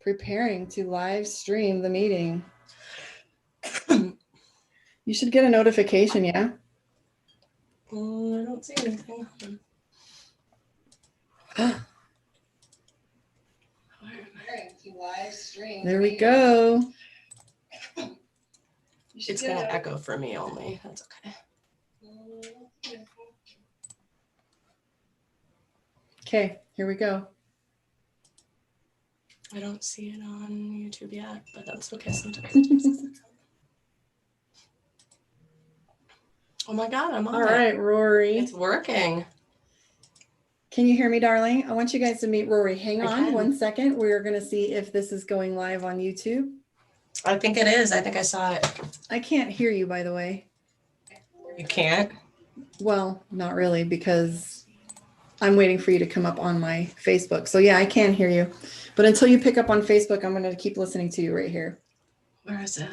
Preparing to live stream the meeting. You should get a notification, yeah? I don't see anything. Live stream. There we go. It's going to echo for me only. That's okay. Okay, here we go. I don't see it on YouTube yet, but that's okay. Sometimes. Oh my God, I'm on All right, Rory. It's working. Can you hear me, darling? I want you guys to meet Rory. Hang on 1 second. We're going to see if this is going live on YouTube. I think it is. I think I saw it. I can't hear you, by the way. You can't? Well, not really, because I'm waiting for you to come up on my Facebook. So yeah, I can hear you. But until you pick up on Facebook, I'm going to keep listening to you right here. Where is it?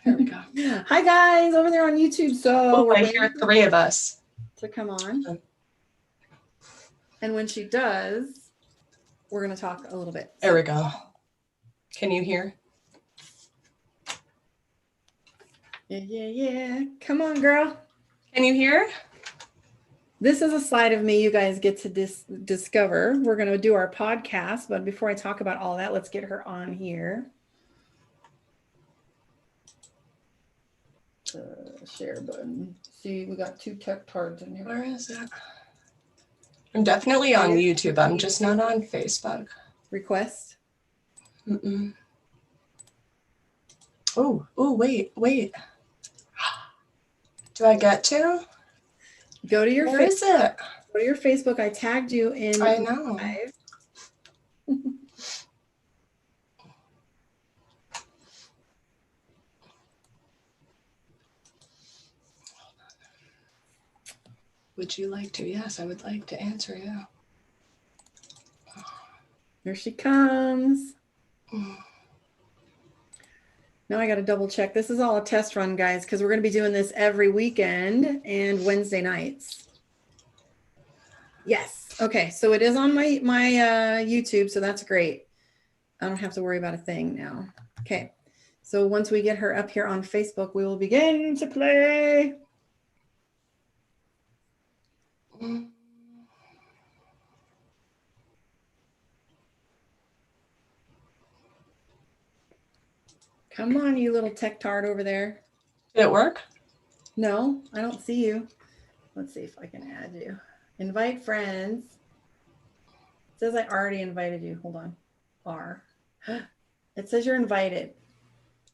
There we go. Hi, guys, over there on YouTube. So I hear 3 of us. To come on. And when she does, we're going to talk a little bit. There we go. Can you hear? Yeah. Come on, girl. Can you hear? This is a side of me you guys get to discover. We're going to do our podcast, but before I talk about all that, let's get her on here. Share button. See, we got 2 tech cards in here. Where is it? I'm definitely on YouTube. I'm just not on Facebook. Request? Oh, wait. Do I get to? Go to your Where is it? Go to your Facebook. I tagged you in. I know. Live. Would you like to? Yes, I would like to answer you. Here she comes. Now I got to double check. This is all a test run, guys, because we're going to be doing this every weekend and Wednesday nights. Yes. Okay. So it is on my YouTube. So that's great. I don't have to worry about a thing now. Okay. So once we get her up here on Facebook, we will begin to play. Come on, you little tech tart over there. Did it work? No, I don't see you. Let's see if I can add you. Invite friends. It says I already invited you. Hold on. R. It says you're invited.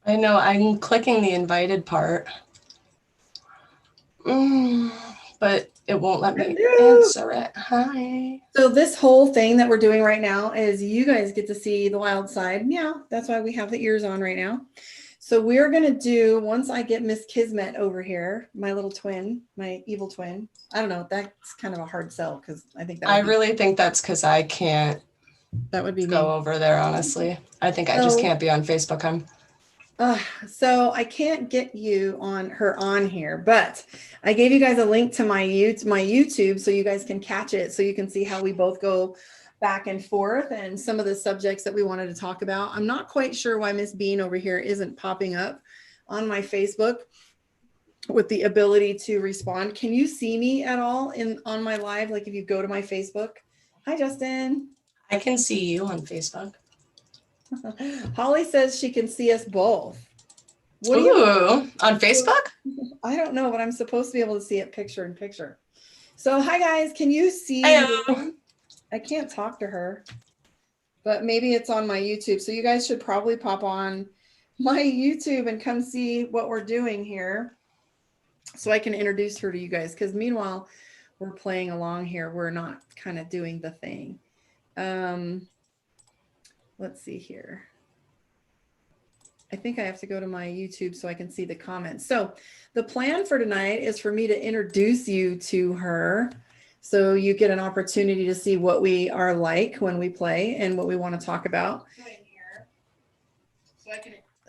I know. I'm clicking the invited part. But it won't let me answer it. Hi. So this whole thing that we're doing right now is you guys get to see the wild side. Yeah, that's why we have the ears on right now. So we're going to do, once I get Miss Kismet over here, my little twin, my evil twin. I don't know. That's kind of a hard sell because I think that I really think that's because I can't that would be go over there, honestly. I think I just can't be on Facebook. So I can't get you on here, but I gave you guys a link to my YouTube so you guys can catch it, so you can see how we both go back and forth and some of the subjects that we wanted to talk about. I'm not quite sure why Miss Bean over here isn't popping up on my Facebook with the ability to respond. Can you see me at all on my live? Like if you go to my Facebook. Hi, Justin. I can see you on Facebook. Holly says she can see us both. On Facebook? I don't know, but I'm supposed to be able to see it picture in picture. So hi guys, can you see? Hello. I can't talk to her, but maybe it's on my YouTube. So you guys should probably pop on my YouTube and come see what we're doing here so I can introduce her to you guys. Because meanwhile, we're playing along here. We're not kind of doing the thing. Let's see here. I think I have to go to my YouTube so I can see the comments. So the plan for tonight is for me to introduce you to her so you get an opportunity to see what we are like when we play and what we want to talk about.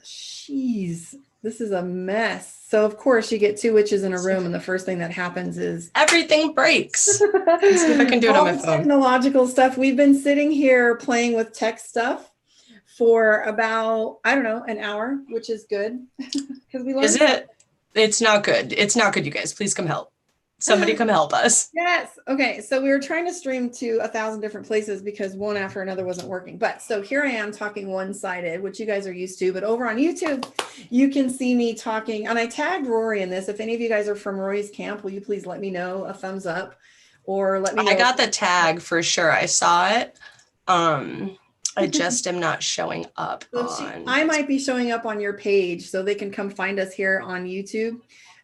Jeez, this is a mess. So of course you get 2 witches in a room and the first thing that happens is everything breaks. Let's see if I can do it on my phone. Technological stuff. We've been sitting here playing with tech stuff for about, I don't know, an hour, which is good. Because we learned. Is it? It's not good. It's not good, you guys. Please come help. Somebody come help us. Yes. Okay. So we were trying to stream to 1,000 different places because one after another wasn't working. But so here I am talking one-sided, which you guys are used to. But over on YouTube, you can see me talking. And I tagged Rory in this. If any of you guys are from Rory's camp, will you please let me know, a thumbs up, or let me know. I got the tag for sure. I saw it. I just am not showing up on. I might be showing up on your page so they can come find us here on YouTube.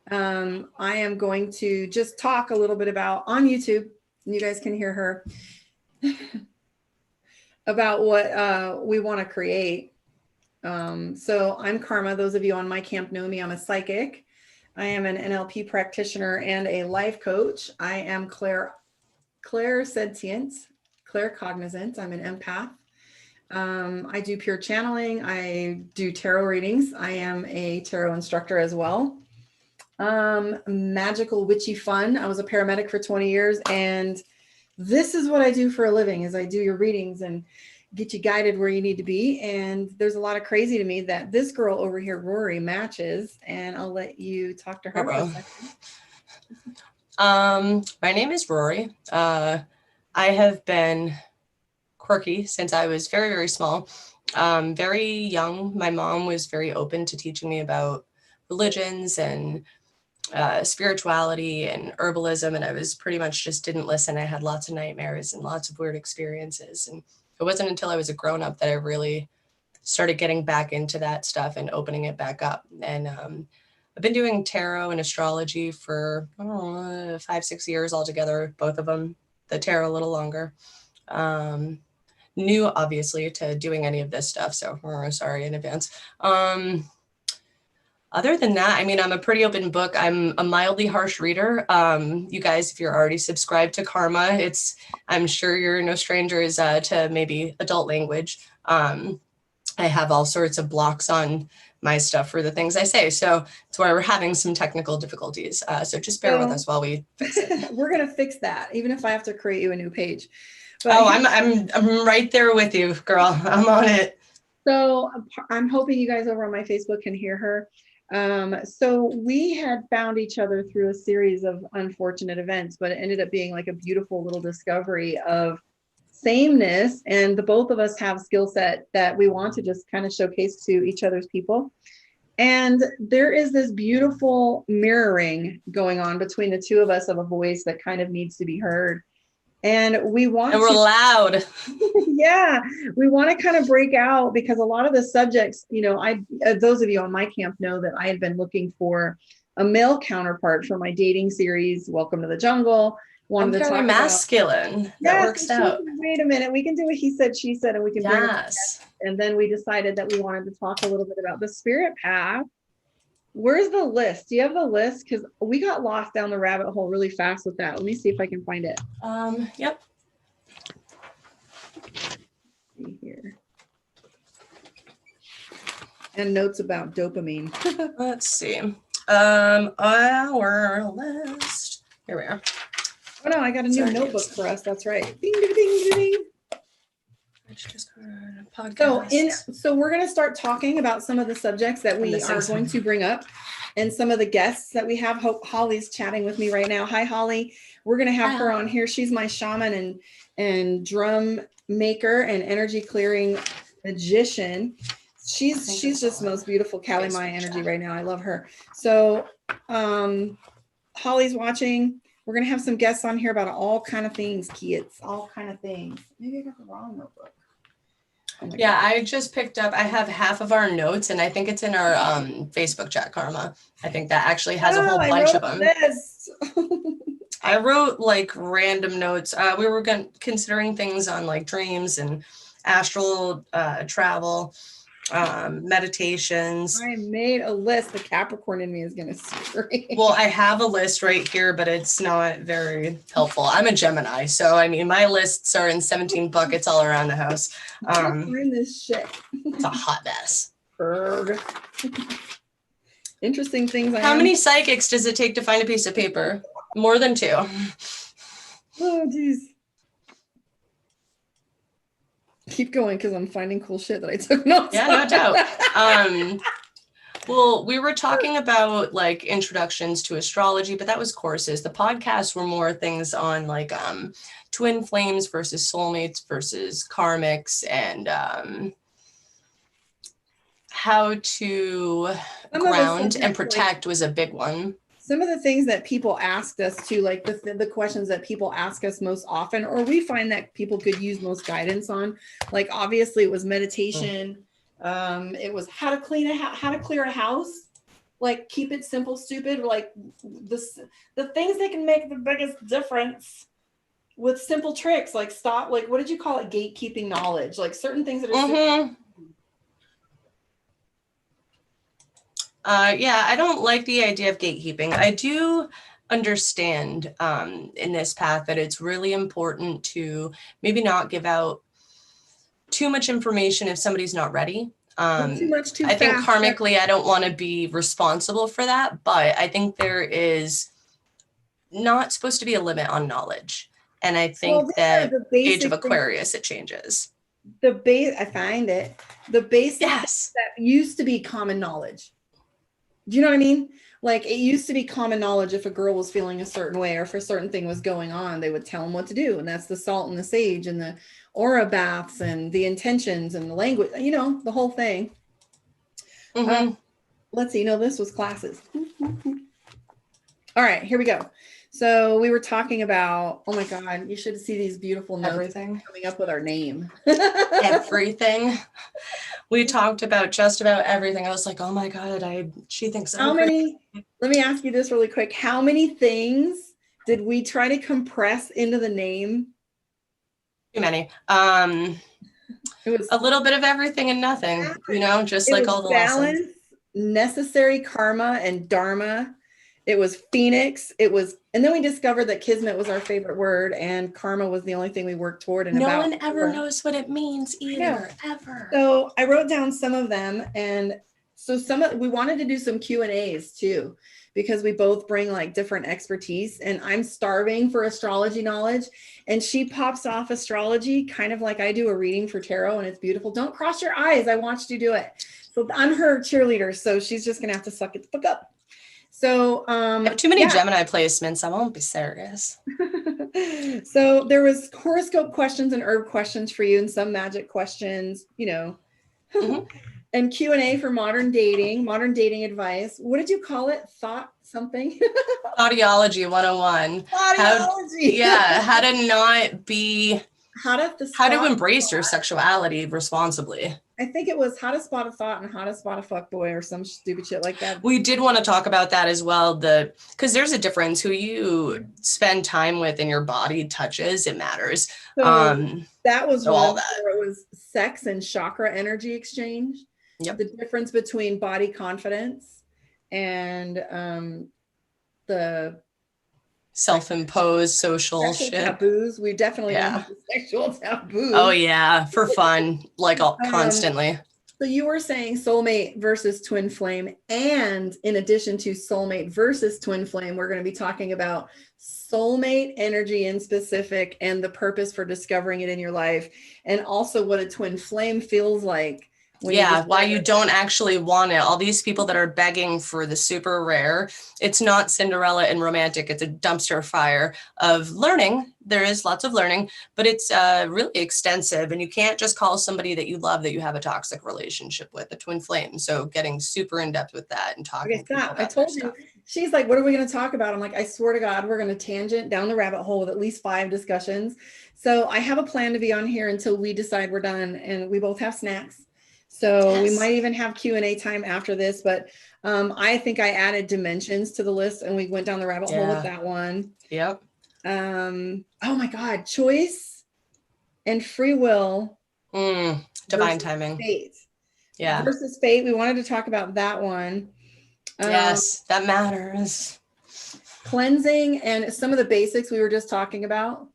I am going to just talk a little bit about on YouTube, and you guys can hear her about what we want to create. So I'm Karma. Those of you on my camp know me. I'm a psychic. I am an NLP practitioner and a life coach. I am clairsentient, claircognizant. I'm an empath. I do pure channeling. I do tarot readings. I am a tarot instructor as well. Magical, witchy fun. I was a paramedic for 20 years, and this is what I do for a living, is I do your readings and get you guided where you need to be. And there's a lot of crazy to me that this girl over here, Rory, matches, and I'll let you talk to her for a second. My name is Rory. I have been quirky since I was very, very small. Very young. My mom was very open to teaching me about religions and spirituality and herbalism, and I was pretty much just didn't listen. I had lots of nightmares and lots of weird experiences, and it wasn't until I was a grown-up that I really started getting back into that stuff and opening it back up. And I've been doing tarot and astrology for 5-6 years altogether, both of them. The tarot a little longer. New obviously to doing any of this stuff, so sorry in advance. Other than that, I mean, I'm a pretty open book. I'm a mildly harsh reader. You guys, if you're already subscribed to Karma, I'm sure you're no strangers to maybe adult language. I have all sorts of blocks on my stuff for the things I say. So that's why we're having some technical difficulties. So just bear with us while we fix it. We're going to fix that, even if I have to create you a new page. But I'm right there with you, girl. I'm on it. So I'm hoping you guys over on my Facebook can hear her. So we had found each other through a series of unfortunate events, but it ended up being like a beautiful little discovery of sameness. And the both of us have skill set that we want to just kind of showcase to each other's people. And there is this beautiful mirroring going on between the two of us of a voice that kind of needs to be heard. And we're loud. Yeah, we want to kind of break out, because a lot of the subjects, you know, those of you on my camp know that I had been looking for a male counterpart for my dating series, Welcome to the Jungle. I'm very masculine. That works out. Wait a minute, we can do a he said, she said, and we can bring it together. And then we decided that we wanted to talk a little bit about the spirit path. Where's the list? Do you have the list? Because we got lost down the rabbit hole really fast with that. Let me see if I can find it. Yep. See here. And notes about dopamine. Let's see. Our list. Here we are. Oh no, I got a new notebook for us. That's right. Ding, ding, ding, ding. So we're going to start talking about some of the subjects that we are going to bring up, and some of the guests that we have. Holly's chatting with me right now. Hi, Holly. We're going to have her on here. She's my shaman and drum maker and energy clearing magician. She's just the most beautiful Kali Maya energy right now. I love her. So Holly's watching. We're going to have some guests on here about all kind of things, kids, all kind of things. Maybe I got the wrong notebook. Oh yeah, God. I just picked up, I have half of our notes, and I think it's in our Facebook chat, Karma. I think that actually has a whole bunch of them. I wrote like random notes. We were considering things on like dreams and astral travel, meditations. I made a list. The Capricorn in me is going to scream. Well, I have a list right here, but it's not very helpful. I'm a Gemini, so I mean, my lists are in 17 buckets all around the house. We're in this shit. It's a hot mess. Interesting things. How many psychics does it take to find a piece of paper? More than 2. Oh, geez. Keep going because I'm finding cool shit that I took notes Yeah, on. no doubt. Well, we were talking about like introductions to astrology, but that was courses. The podcasts were more things on like twin flames versus soulmates versus karmics, and how to Some of the ground and subjects, like protect was a big one. some of the things that people asked us to, like the questions that people ask us most often, or we find that people could use most guidance on, like obviously it was meditation. It was how to how to clear a house, like keep it simple, stupid, like the things that can make the biggest difference with simple tricks, like stop, like what did you call it? Gatekeeping knowledge, like certain things that are Yeah, I don't like the idea of gatekeeping. I do understand in this path that it's really important to maybe not give out too much information if somebody's not ready. too much too I think fast. karmically, I don't want to be responsible for that, but I think there is not supposed to be a limit on knowledge. And I think that the age of basic things, Aquarius, it changes. the base, I find it, the basic Yes. that used to be common knowledge. Do you know what I mean? Like it used to be common knowledge if a girl was feeling a certain way or if a certain thing was going on, they would tell them what to do. And that's the salt and the sage and the aura baths and the intentions and the language, you know, the whole thing. Let's see, this was classes. All right, here we go. So we were talking about, oh my God, you should see these beautiful notes Everything. coming up with our name. Everything. We talked about just about everything. I was like, oh my God, she thinks how many, let me ask you this really quick. How many things did we try to compress into the name? Too many. It was a little bit of everything and nothing, just like all the balance, lessons. Necessary, karma, and dharma. It was Phoenix. It was, and then we discovered that Kismet was our favorite word, and karma was the only thing we worked toward. And no one ever knows what it means either, ever. So I wrote down some of them, and so we wanted to do some Q&As too, because we both bring like different expertise, and I'm starving for astrology knowledge, and she pops off astrology kind of like I do a reading for tarot, and it's beautiful. Don't cross your eyes. I watched you do it. So I'm her cheerleader, so she's just gonna have to suck it the fuck up. So I have too many Gemini placements. I won't be serious. So there was horoscope questions and herb questions for you, and some magic questions, and Q&A for modern dating advice. What did you call it? Thought something? Audiology 101. Audiology. How to not be, how to embrace your sexuality responsibly. I think it was how to spot a thought and how to spot a fuckboy or some stupid shit like that. We did want to talk about that as well. Because there's a difference who you spend time with and your body touches. It matters. So that was all that. It was sex and chakra energy exchange. Yep. The difference between body confidence and the self-imposed social shit. Taboos. We definitely have sexual taboos. Oh yeah, for fun, like constantly. So you were saying soulmate versus twin flame, and in addition to soulmate versus twin flame, we're going to be talking about soulmate energy in specific and the purpose for discovering it in your life, and also what a twin flame feels like. Why you don't actually want it. All these people that are begging for the super rare, it's not Cinderella and romantic. It's a dumpster fire of learning. There is lots of learning, but it's really extensive. And you can't just call somebody that you love that you have a toxic relationship with, a twin flame. So getting super in depth with that and talking. Okay, stop. I told you. She's like, what are we going to talk about? I'm like, I swear to God, we're going to tangent down the rabbit hole with at least 5 discussions. So I have a plan to be on here until we decide we're done, and we both have snacks. So we might even have Q&A time after this, but I think I added dimensions to the list, and we went down the rabbit hole with that one. Yep. Oh my God, choice and free will. Divine timing. Fate. Yeah. Versus fate. We wanted to talk about that one. Yes, that matters. Cleansing and some of the basics we were just talking about.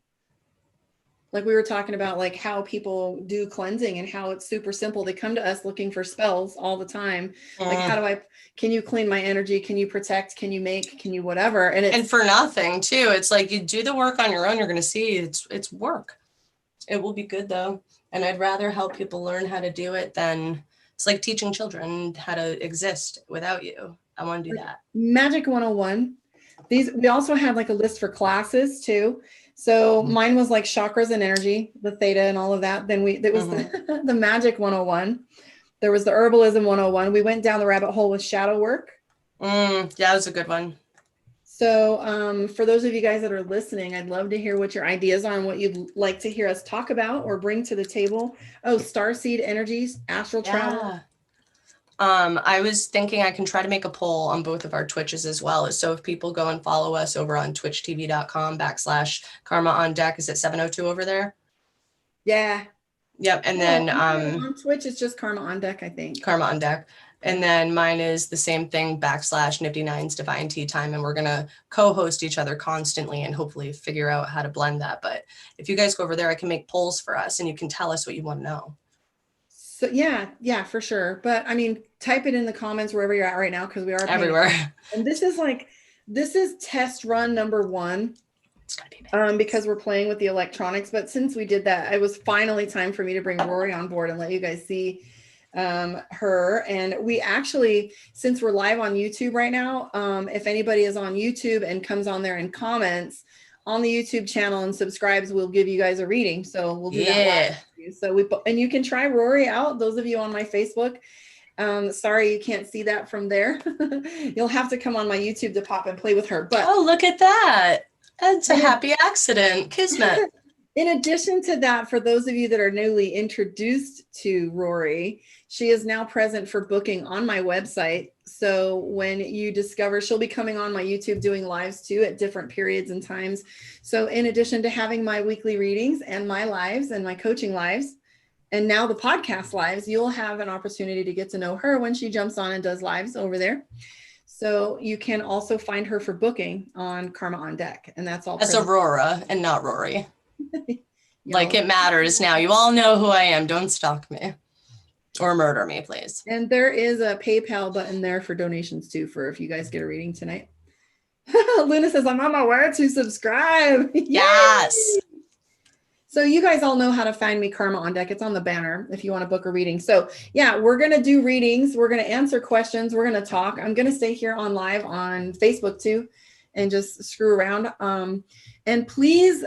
Like we were talking about like how people do cleansing and how it's super simple. They come to us looking for spells all the time. Like can you clean my energy? Can you protect? Can you make? Can you whatever? And for nothing too. It's like you do the work on your own. You're going to see it's work. It will be good though. And I'd rather help people learn how to do it than it's like teaching children how to exist without you. I want to do that. Magic 101. We also had like a list for classes too. So mine was like chakras and energy, the theta and all of that. Then there was the magic 101. There was the herbalism 101. We went down the rabbit hole with shadow work. Yeah, that was a good one. So for those of you guys that are listening, I'd love to hear what your ideas are and what you'd like to hear us talk about or bring to the table. Oh, starseed energies, astral travel. I was thinking I can try to make a poll on both of our Twitches as well. So if people go and follow us over on twitchtv.com/Karma on Deck, is it 702 over there? Yeah. Yep. And then on Twitch, it's just Karma on Deck, I think. Karma on Deck. And then mine is the same thing, /Nifty9's Divine Tea Time. And we're going to co-host each other constantly and hopefully figure out how to blend that. But if you guys go over there, I can make polls for us and you can tell us what you want to know. So yeah, for sure. But I mean, type it in the comments wherever you're at right now, because we are everywhere. And this is test run number 1. It's gotta be because we're playing with the electronics. But since we did that, it was finally time for me to bring Rory on board and let you guys see her. And we actually, since we're live on YouTube right now, if anybody is on YouTube and comes on there and comments on the YouTube channel and subscribes, we'll give you guys a reading. So we'll do that live. So and you can try Rory out, those of you on my Facebook. Sorry you can't see that from there. You'll have to come on my YouTube to pop and play with her. But oh, look at that. That's a happy accident. Kismet. In addition to that, for those of you that are newly introduced to Rory, she is now present for booking on my website. So when you discover, she'll be coming on my YouTube doing lives too at different periods and times. So in addition to having my weekly readings and my lives and my coaching lives, and now the podcast lives, you'll have an opportunity to get to know her when she jumps on and does lives over there. So you can also find her for booking on Karma on Deck. And that's all. That's Aurora and not Rory. Like it matters now. You all know who I am. Don't stalk me or murder me, please. And there is a PayPal button there for donations too, for if you guys get a reading tonight. Luna says, I'm on my way to subscribe. Yes. Yay! So you guys all know how to find me, Karma on Deck. It's on the banner if you want to book a reading. So yeah, we're going to do readings. We're going to answer questions. We're going to talk. I'm going to stay here on live on Facebook too and just screw around. And please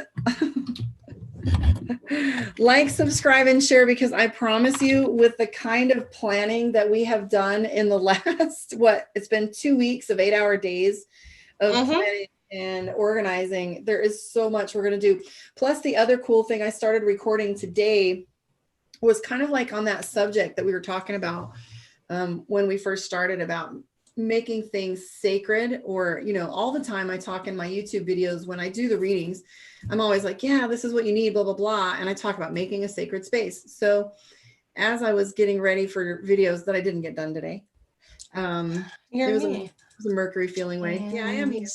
like, subscribe, and share, because I promise you, with the kind of planning that we have done in the last, it's been 2 weeks of 8-hour days of planning and organizing, there is so much we're going to do. Plus, the other cool thing I started recording today was kind of like on that subject that we were talking about when we first started, about making things sacred. Or, you know, all the time I talk in my YouTube videos when I do the readings, I'm always like, yeah, this is what you need, blah, blah, blah. And I talk about making a sacred space. So as I was getting ready for videos that I didn't get done today, it was a Mercury feeling way. Yeah, I am here.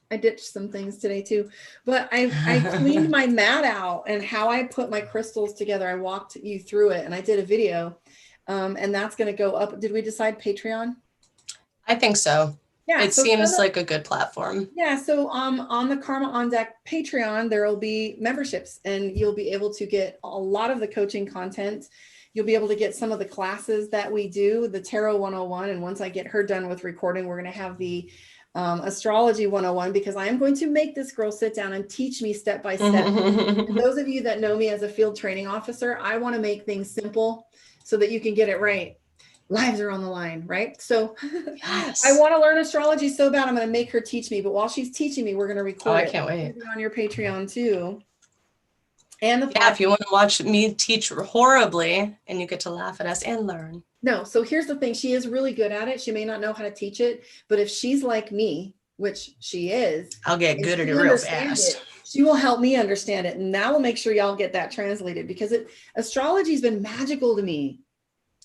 I ditched some things today too, but I cleaned my mat out and how I put my crystals together. I walked you through it and I did a video and that's going to go up. Did we decide Patreon? I think so. Yeah, it seems like a good platform. Yeah. So on the Karma on Deck Patreon, there will be memberships and you'll be able to get a lot of the coaching content. You'll be able to get some of the classes that we do, the Tarot 101. And once I get her done with recording, we're going to have the astrology 101, because I am going to make this girl sit down and teach me step by step. And those of you that know me as a field training officer, I want to make things simple so that you can get it right. Lives are on the line, right? So yes. I want to learn astrology so bad. I'm going to make her teach me. But while she's teaching me, we're going to record I can't wait. On your Patreon too. And if you want to watch me teach horribly and you get to laugh at us and learn. No, so here's the thing. She is really good at it. She may not know how to teach it, but if she's like me, which she is, I'll get good at it real fast. She will help me understand it. And that will make sure y'all get that translated, because astrology has been magical to me.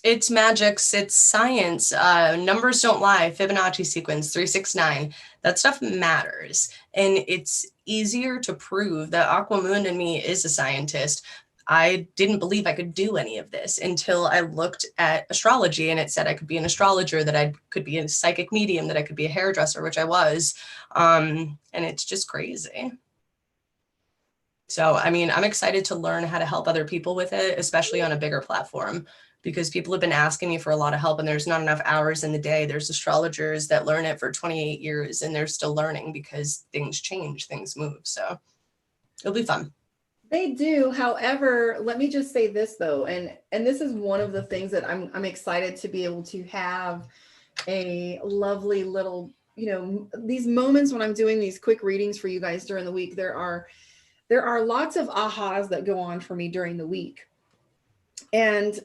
It's magics, it's science. Numbers don't lie. Fibonacci sequence 369. That stuff matters. And it's easier to prove that Aquamoon in me is a scientist. I didn't believe I could do any of this until I looked at astrology and it said I could be an astrologer, that I could be a psychic medium, that I could be a hairdresser, which I was. And it's just crazy. So, I mean, I'm excited to learn how to help other people with it, especially on a bigger platform, because people have been asking me for a lot of help and there's not enough hours in the day. There's astrologers that learn it for 28 years and they're still learning because things change, things move. So it'll be fun. They do. However, let me just say this though, and this is one of the things that I'm excited to be able to have a lovely little, you know, these moments when I'm doing these quick readings for you guys during the week. There are lots of ahas that go on for me during the week. And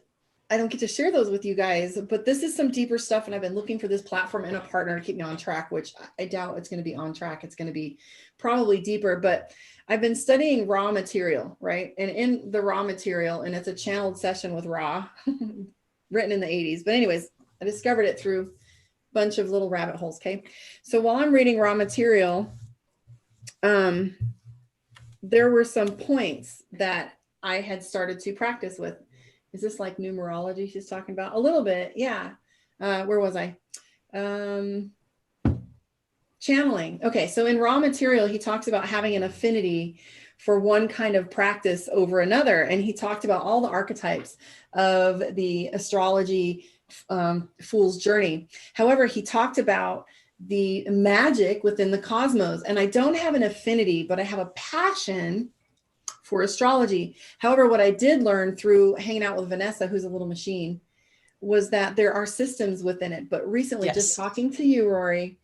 I don't get to share those with you guys, but this is some deeper stuff. And I've been looking for this platform and a partner to keep me on track, which I doubt it's going to be on track. It's going to be probably deeper, but I've been studying Ra material, right? And in the Ra material, and it's a channeled session with Ra written in the 80s. But anyways, I discovered it through a bunch of little rabbit holes. Okay. So while I'm reading Ra material, there were some points that I had started to practice with. Is this like numerology she's talking about? A little bit, yeah. Where was I? Channeling. Okay, so in Raw material, he talks about having an affinity for one kind of practice over another. And he talked about all the archetypes of the astrology fool's journey. However, he talked about the magic within the cosmos. And I don't have an affinity, but I have a passion for astrology. However, what I did learn through hanging out with Vanessa, who's a little machine, was that there are systems within it. But recently, just talking to you, Rory,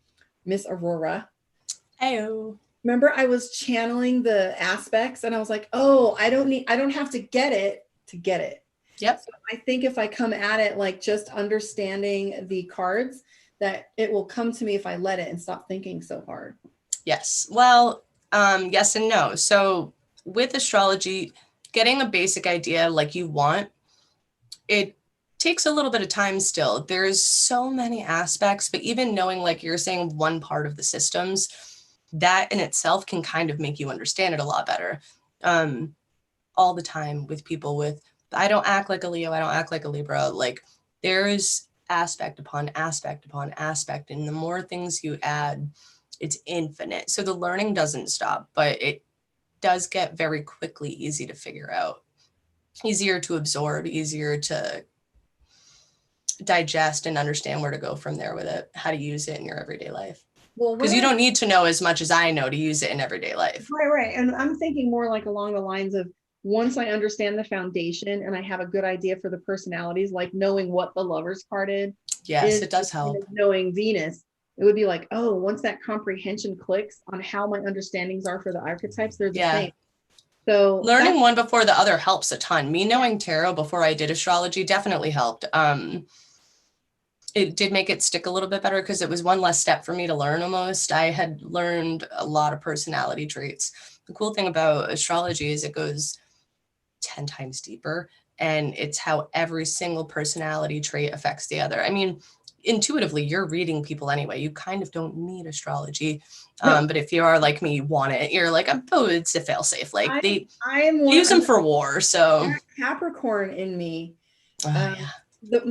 Miss Aurora. Heyo. Remember, I was channeling the aspects and I was like, oh, I don't have to get it to get it. Yep. So I think if I come at it like just understanding the cards, that it will come to me if I let it and stop thinking so hard. Yes. Well, yes and no. So with astrology, getting a basic idea like you want, it takes a little bit of time still. There's so many aspects, but even knowing, like you're saying, one part of the systems, that in itself can kind of make you understand it a lot better. All the time with people with, I don't act like a Leo, I don't act like a Libra. Like there's aspect upon aspect upon aspect. And the more things you add, it's infinite. So the learning doesn't stop, but it does get very quickly easy to figure out, easier to absorb, easier to digest and understand where to go from there with it, how to use it in your everyday life. Well, because you don't need to know as much as I know to use it in everyday life. Right. And I'm thinking more like along the lines of, once I understand the foundation and I have a good idea for the personalities, like knowing what the Lover's card is. Yes, it does help. Knowing Venus, it would be like, oh, once that comprehension clicks on how my understandings are for the archetypes, they're the same. So learning one before the other helps a ton. Me knowing tarot before I did astrology definitely helped. It did make it stick a little bit better because it was one less step for me to learn almost. I had learned a lot of personality traits. The cool thing about astrology is it goes 10 times deeper, and it's how every single personality trait affects the other. I mean, intuitively, you're reading people anyway. You kind of don't need astrology. But if you are like me, you want it. You're like, oh, it's a failsafe. Like they use them for war. So Capricorn in me.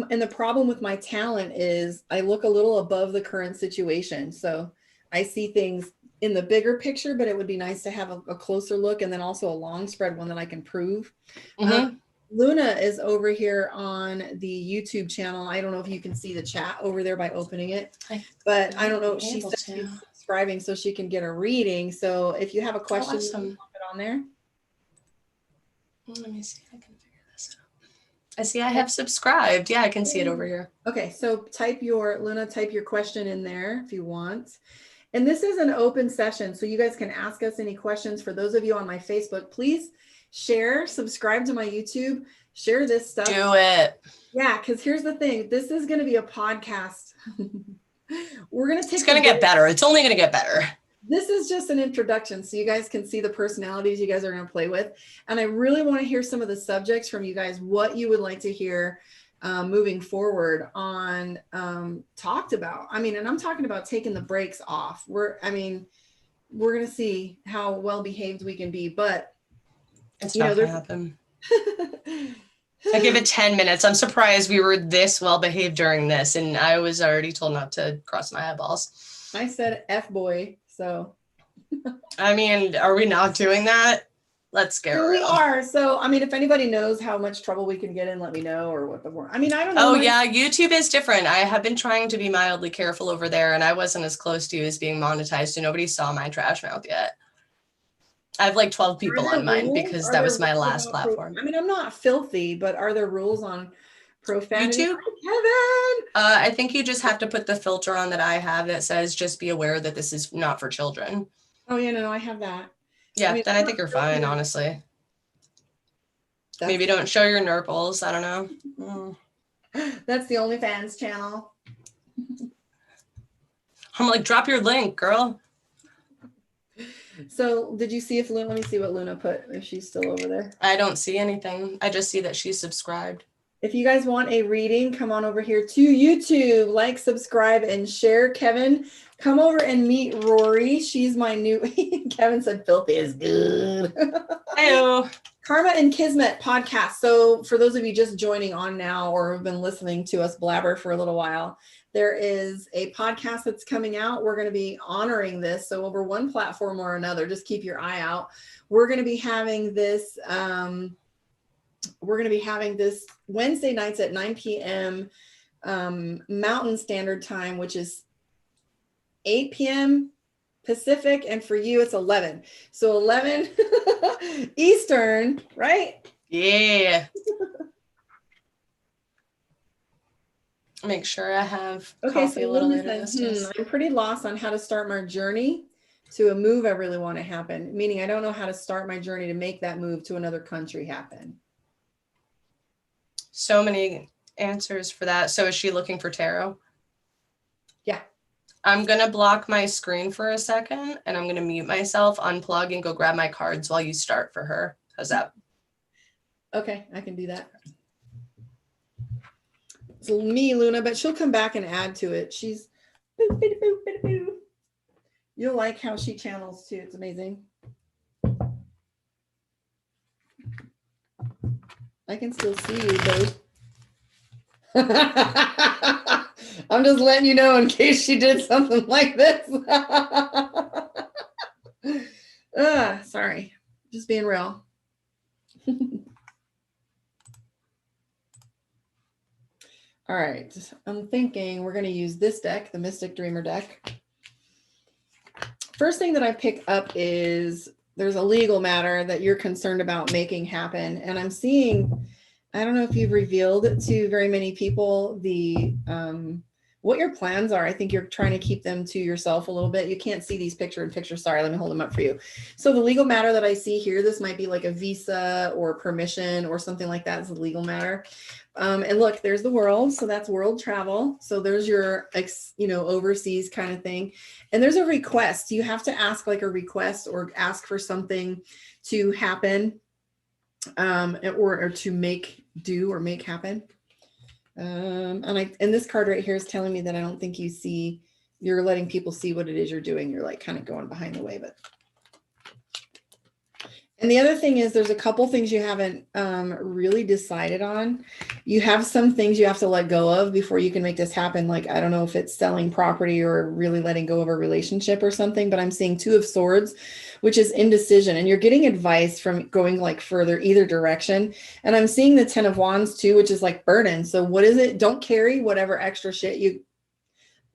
And the problem with my talent is I look a little above the current situation. So I see things in the bigger picture, but it would be nice to have a closer look, and then also a long spread one that I can prove. Luna is over here on the YouTube channel. I don't know if you can see the chat over there by opening it, but I don't know if she's subscribing so she can get a reading. So if you have a question, you can pop it on there. Let me see if I can figure this out. I see I have subscribed. Yeah, I can see it over here. Okay, so type your question in there if you want. And this is an open session, so you guys can ask us any questions. For those of you on my Facebook, please share, subscribe to my YouTube, share this stuff. Do it. Yeah, because here's the thing. This is going to be a podcast. We're going to take. It's going to get better. It's only going to get better. This is just an introduction, so you guys can see the personalities you guys are going to play with. And I really want to hear some of the subjects from you guys, what you would like to hear moving forward on talked about. I mean, and I'm talking about taking the brakes off. We're going to see how well behaved we can be, but it's not going to happen. I give it 10 minutes. I'm surprised we were this well behaved during this, and I was already told not to cross my eyeballs. I said F boy, so. I mean, are we not doing that? Let's get Here we real. are. So, I mean, if anybody knows how much trouble we can get in, let me know, or what the word. I mean, I don't know. Oh yeah, YouTube is different. I have been trying to be mildly careful over there, and I wasn't as close to you as being monetized, and nobody saw my trash mouth yet. I have like 12 people on mine because that was my last platform. I mean, I'm not filthy, but are there rules on profanity? YouTube? Kevin! I think you just have to put the filter on that I have that says just be aware that this is not for children. Oh yeah, no, I have that. Yeah, I mean, then I think you're fine, honestly. Maybe don't show your nurples. I don't know. That's the OnlyFans channel. I'm like, drop your link, girl. So did you see if Luna, let me see what Luna put, if she's still over there. I don't see anything. I just see that she's subscribed. If you guys want a reading, come on over here to YouTube, like, subscribe, and share. Kevin, come over and meet Rory. She's my new, Kevin said filthy is good. Heyo. Karma and Kismet podcast. So for those of you just joining on now or have been listening to us blabber for a little while, there is a podcast that's coming out. We're going to be honoring this. So over one platform or another, just keep your eye out. We're going to be having this, Wednesday nights at 9 p.m. Mountain Standard Time, which is 8 p.m. Pacific, and for you it's 11. So 11 Eastern, right? Yeah. Make sure I have coffee a little later. I'm pretty lost on how to start my journey to a move I really want to happen, meaning I don't know how to start my journey to make that move to another country happen. So many answers for that. So is she looking for tarot? Yeah. I'm going to block my screen for a second, and I'm going to mute myself, unplug, and go grab my cards while you start for her. How's that? Okay, I can do that. It's me, Luna, but she'll come back and add to it. She's boop, boop, boop, boop, boop. You'll like how she channels too. It's amazing. I can still see you, though. I'm just letting you know in case she did something like this. Sorry, just being real. All right, I'm thinking we're going to use this deck, the Mystic Dreamer deck. First thing that I pick up is there's a legal matter that you're concerned about making happen. And I'm seeing, I don't know if you've revealed to very many people the what your plans are. I think you're trying to keep them to yourself a little bit. You can't see these picture in picture. Sorry, let me hold them up for you. So the legal matter that I see here, this might be like a visa or permission or something like that. It's a legal matter. And look, there's the world. So that's world travel. So there's your, overseas kind of thing. And there's a request. You have to ask like a request or ask for something to happen or to make happen. And this card right here is telling me that I don't think you're letting people see what it is you're doing. You're like kind of going behind the way, and the other thing is there's a couple things you haven't really decided on. You have some things you have to let go of before you can make this happen. Like, I don't know if it's selling property or really letting go of a relationship or something, but I'm seeing Two of Swords, which is indecision. And you're getting advice from going like further either direction. And I'm seeing the 10 of Wands too, which is like burden. So what is it? Don't carry whatever extra shit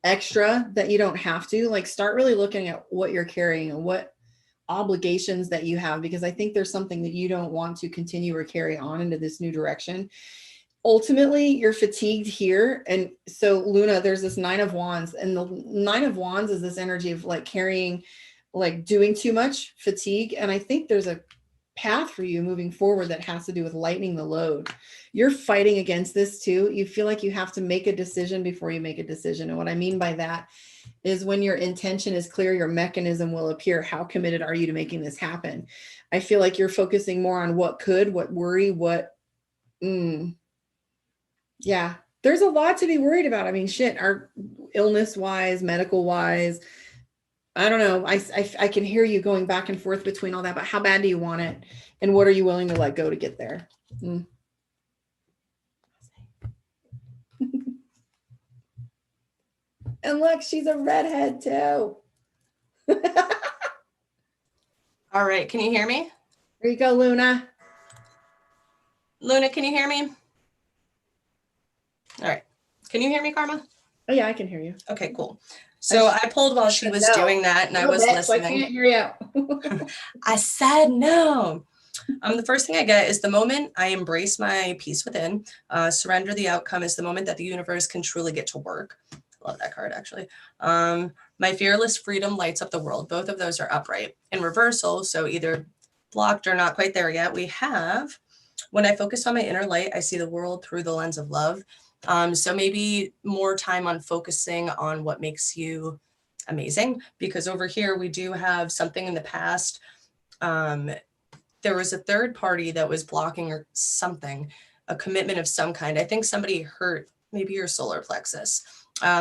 that you don't have to. Like, start really looking at what you're carrying and what obligations that you have, because I think there's something that you don't want to continue or carry on into this new direction. Ultimately, you're fatigued here. And so Luna, there's this 9 of Wands, and the 9 of Wands is this energy of like carrying, like doing too much, fatigue. And I think there's a path for you moving forward that has to do with lightening the load. You're fighting against this too. You feel like you have to make a decision before you make a decision. And what I mean by that is when your intention is clear, your mechanism will appear. How committed are you to making this happen? I feel like you're focusing more on what could, what worry, yeah, there's a lot to be worried about. I mean, shit, our illness wise, medical wise, I don't know. I can hear you going back and forth between all that, but how bad do you want it? And what are you willing to let go to get there? And look, she's a redhead too. All right. Can you hear me? There you go, Luna. Luna, can you hear me? All right. Can you hear me, Karma? Oh yeah, I can hear you. Okay, cool. So I pulled while she was doing that, and I was listening. I can't hear you. I said no. The first thing I get is the moment I embrace my peace within, surrender the outcome is the moment that the universe can truly get to work. I love that card, actually. My fearless freedom lights up the world. Both of those are upright. In reversal, so either blocked or not quite there yet, we have, when I focus on my inner light, I see the world through the lens of love. So maybe more time on focusing on what makes you amazing, because over here we do have something in the past. There was a third party that was blocking or something, a commitment of some kind. I think somebody hurt maybe your solar plexus.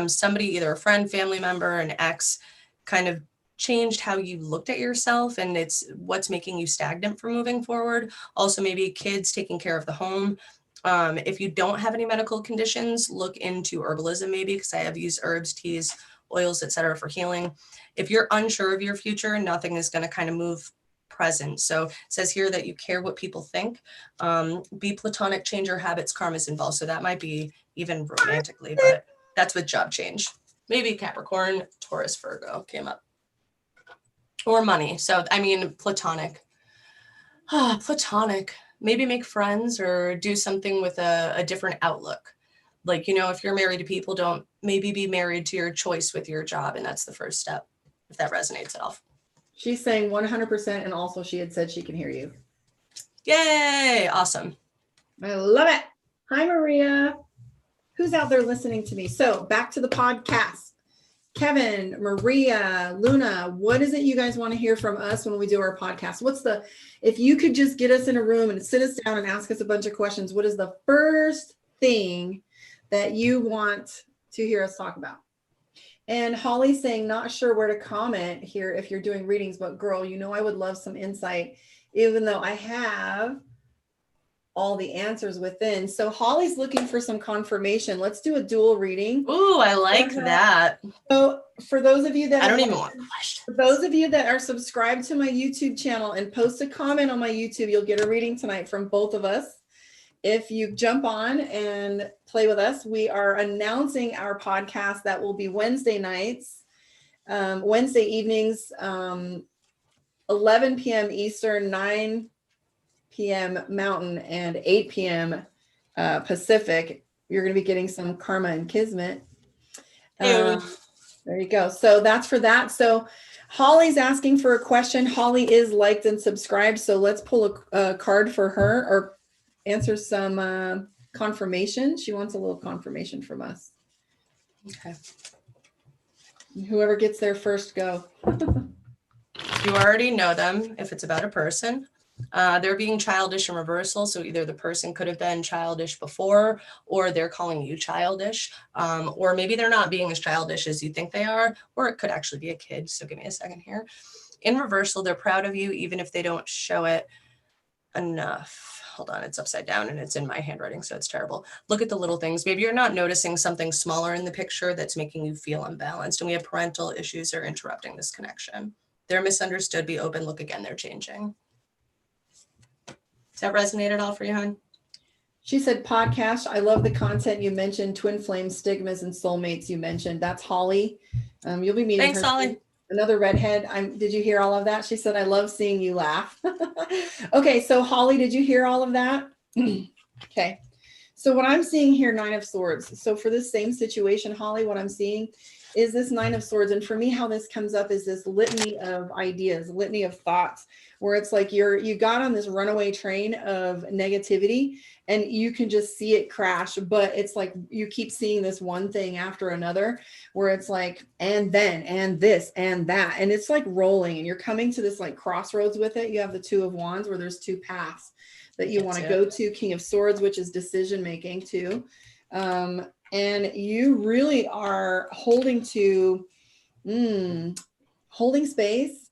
Somebody, either a friend, family member, an ex, kind of changed how you looked at yourself, and it's what's making you stagnant for moving forward. Also, maybe kids taking care of the home. If you don't have any medical conditions, look into herbalism maybe, because I have used herbs, teas, oils, etc. for healing. If you're unsure of your future, nothing is going to kind of move present. So it says here that you care what people think. Be platonic, change your habits, karma's involved. So that might be even romantically, but that's with job change. Maybe Capricorn, Taurus, Virgo came up. Or money. So, I mean, platonic. Platonic. Maybe make friends or do something with a different outlook. Like, you know, if you're married to people, don't maybe be married to your choice with your job. And that's the first step, if that resonates at all. She's saying 100%. And also she had said she can hear you. Yay. Awesome. I love it. Hi, Maria. Who's out there listening to me? So back to the podcast. Kevin, Maria, Luna, what is it you guys want to hear from us when we do our podcast? If you could just get us in a room and sit us down and ask us a bunch of questions, what is the first thing that you want to hear us talk about? And Holly's saying, not sure where to comment here if you're doing readings, but girl, you know, I would love some insight, even though I have all the answers within. So Holly's looking for some confirmation. Let's do a dual reading. Ooh, I like that. So for those of you that I don't even want questions. For those of you that are subscribed to my YouTube channel and post a comment on my YouTube, you'll get a reading tonight from both of us. If you jump on and play with us, we are announcing our podcast that will be Wednesday nights, Wednesday evenings, 11 p.m. Eastern, 9 p.m. Mountain, and 8 p.m. Pacific. You're going to be getting some Karma and Kismet. There you go. So that's for that. So Holly's asking for a question. Holly is liked and subscribed. So let's pull a card for her or answer some confirmation. She wants a little confirmation from us. Okay. Whoever gets there first, go. You already know them if it's about a person. They're being childish in reversal. So either the person could have been childish before, or they're calling you childish, or maybe they're not being as childish as you think they are, or it could actually be a kid. So give me a second here. In reversal, they're proud of you, even if they don't show it enough. Hold on, it's upside down and it's in my handwriting, so it's terrible. Look at the little things. Maybe you're not noticing something smaller in the picture that's making you feel unbalanced. And we have parental issues are interrupting this connection. They're misunderstood. Be open. Look again. They're changing. Does that resonate at all for you, hon? She said, podcast. I love the content you mentioned, twin flames, stigmas, and soulmates you mentioned. That's Holly. You'll be meeting Thanks, her. Holly. Another redhead. Did you hear all of that? She said, I love seeing you laugh. Okay, so Holly, did you hear all of that? Okay. So what I'm seeing here, 9 of Swords. So for this same situation, Holly, what I'm seeing is this 9 of Swords. And for me, how this comes up is this litany of ideas, litany of thoughts, where it's like you got on this runaway train of negativity and you can just see it crash. But it's like you keep seeing this one thing after another, where it's like, and then, and this, and that. And it's like rolling, and you're coming to this like crossroads with it. You have the 2 of Wands, where there's 2 paths that you want to go to. King of Swords, which is decision making too. And you really are holding to, holding space.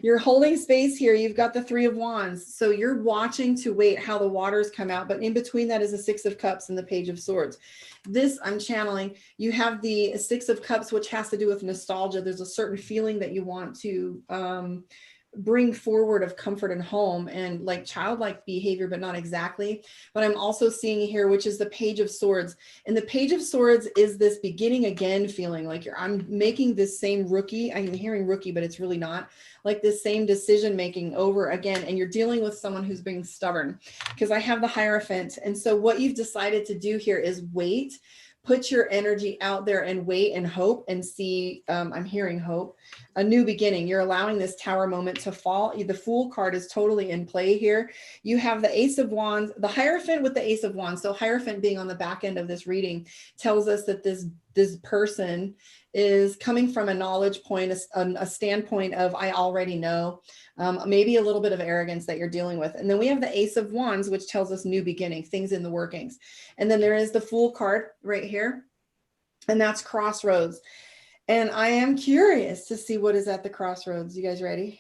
You're holding space here. You've got the 3 of Wands. So you're watching to wait how the waters come out. But in between that is the 6 of Cups and the Page of Swords. This I'm channeling. You have the 6 of Cups, which has to do with nostalgia. There's a certain feeling that you want to bring forward of comfort and home and like childlike behavior, but not exactly. But I'm also seeing here, which is the Page of Swords. And the Page of Swords is this beginning again feeling like I'm making this same rookie. I'm hearing rookie, but it's really not, like this same decision making over again. And you're dealing with someone who's being stubborn, because I have the Hierophant. And so what you've decided to do here is wait, put your energy out there and wait and hope and see. I'm hearing hope, a new beginning. You're allowing this Tower moment to fall. The Fool card is totally in play here. You have the Ace of Wands, the Hierophant with the Ace of Wands. So Hierophant being on the back end of this reading tells us that this person is coming from a knowledge point, a standpoint of I already know, maybe a little bit of arrogance that you're dealing with. And then we have the Ace of Wands, which tells us new beginning, things in the workings. And then there is the Fool card right here, and that's crossroads. And I am curious to see what is at the crossroads. You guys ready?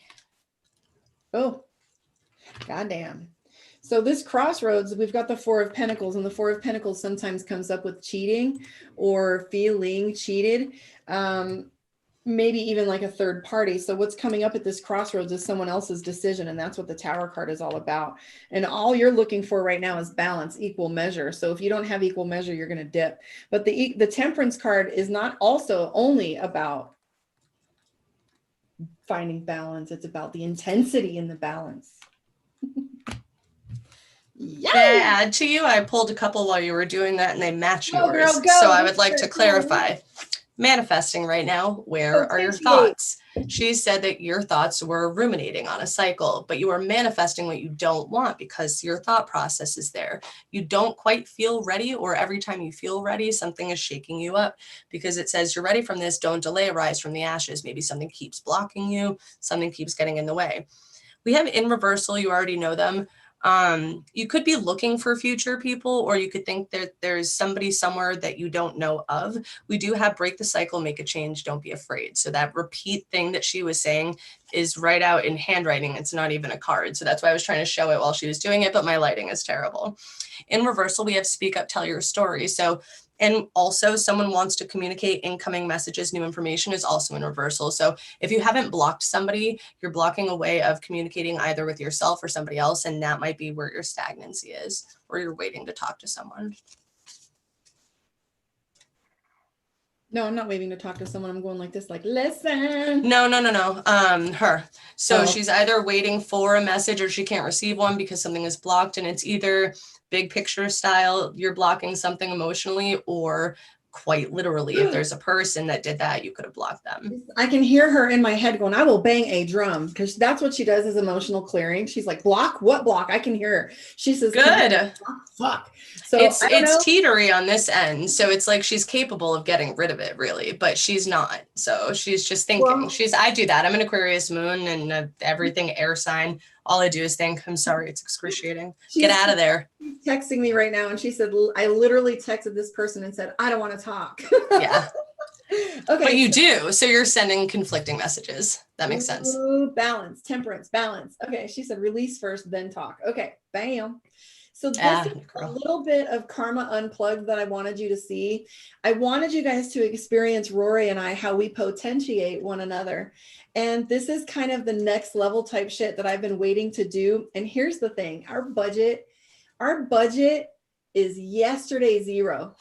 Oh, goddamn. So this crossroads, we've got the Four of Pentacles, and the Four of Pentacles sometimes comes up with cheating or feeling cheated, maybe even like a third party. So what's coming up at this crossroads is someone else's decision, and that's what the Tower card is all about. And all you're looking for right now is balance, equal measure. So if you don't have equal measure, you're going to dip. But the Temperance card is not also only about finding balance. It's about the intensity in the balance. Can I add to you? I pulled a couple while you were doing that and they match yours. Girl, go. So I would like to clarify. Manifesting right now, where are your thoughts? She said that your thoughts were ruminating on a cycle, but you are manifesting what you don't want because your thought process is there. You don't quite feel ready, or every time you feel ready, something is shaking you up, because it says you're ready from this, don't delay, rise from the ashes. Maybe something keeps blocking you, something keeps getting in the way. We have in reversal, you already know them. You could be looking for future people, or you could think that there's somebody somewhere that you don't know of. We do have break the cycle, make a change, don't be afraid. So that repeat thing that she was saying is right out in handwriting. It's not even a card. So that's why I was trying to show it while she was doing it, but my lighting is terrible. In reversal, we have speak up, tell your story. So, and also someone wants to communicate incoming messages, new information is also in reversal. So if you haven't blocked somebody, you're blocking a way of communicating either with yourself or somebody else. And that might be where your stagnancy is, or you're waiting to talk to someone. No, I'm not waiting to talk to someone. I'm going like this, like, listen. No. Her. So she's either waiting for a message or she can't receive one because something is blocked, and it's either big picture style, you're blocking something emotionally, or quite literally, if there's a person that did that, you could have blocked them. I can hear her in my head going, I will bang a drum, because that's what she does, is emotional clearing. She's like, block? What block? I can hear her. She says, good. Fuck. So it's teetery on this end. So it's like she's capable of getting rid of it, really, but she's not. So she's just thinking. Well, I do that. I'm an Aquarius moon and everything air sign. All I do is think, I'm sorry, it's excruciating. Get out of there. She's texting me right now, and she said, I literally texted this person and said, I don't want to talk. Yeah. Okay. But you do. So you're sending conflicting messages. That makes sense. Balance, temperance, balance. Okay. She said, release first, then talk. Okay. Bam. So this is a little bit of Karma Unplugged that I wanted you to see. I wanted you guys to experience Rory and I, how we potentiate one another. And this is kind of the next level type shit that I've been waiting to do. And here's the thing, our budget is yesterday zero.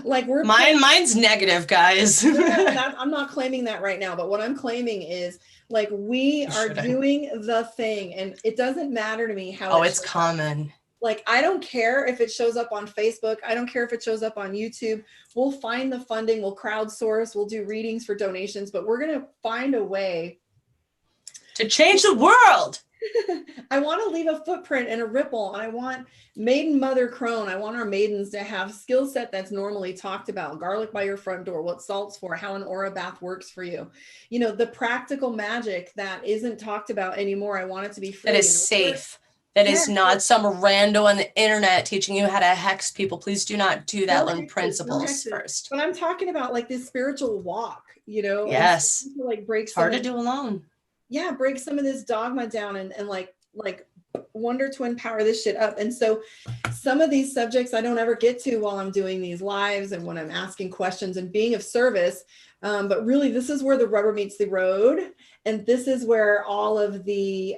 Like mine's negative, guys. I'm not claiming that right now, but what I'm claiming is like we are doing the thing, and it doesn't matter to me how it's common. Like, I don't care if it shows up on Facebook. I don't care if it shows up on YouTube. We'll find the funding. We'll crowdsource. We'll do readings for donations, but we're going to find a way to change the world. I want to leave a footprint and a ripple. And I want Maiden Mother Crone. I want our maidens to have skill set that's normally talked about. Garlic by your front door, what salt's for, how an aura bath works for you. You know, the practical magic that isn't talked about anymore. I want it to be free. That is safe. That is not some rando on the internet teaching you how to hex people. Please do not do that. Learn principles first. But I'm talking about like this spiritual walk, you know? Yes. Like break. It's hard to do alone. Yeah. Break some of this dogma down and like Wonder Twin power this shit up. And so some of these subjects I don't ever get to while I'm doing these lives and when I'm asking questions and being of service. But really, this is where the rubber meets the road. And this is where all of the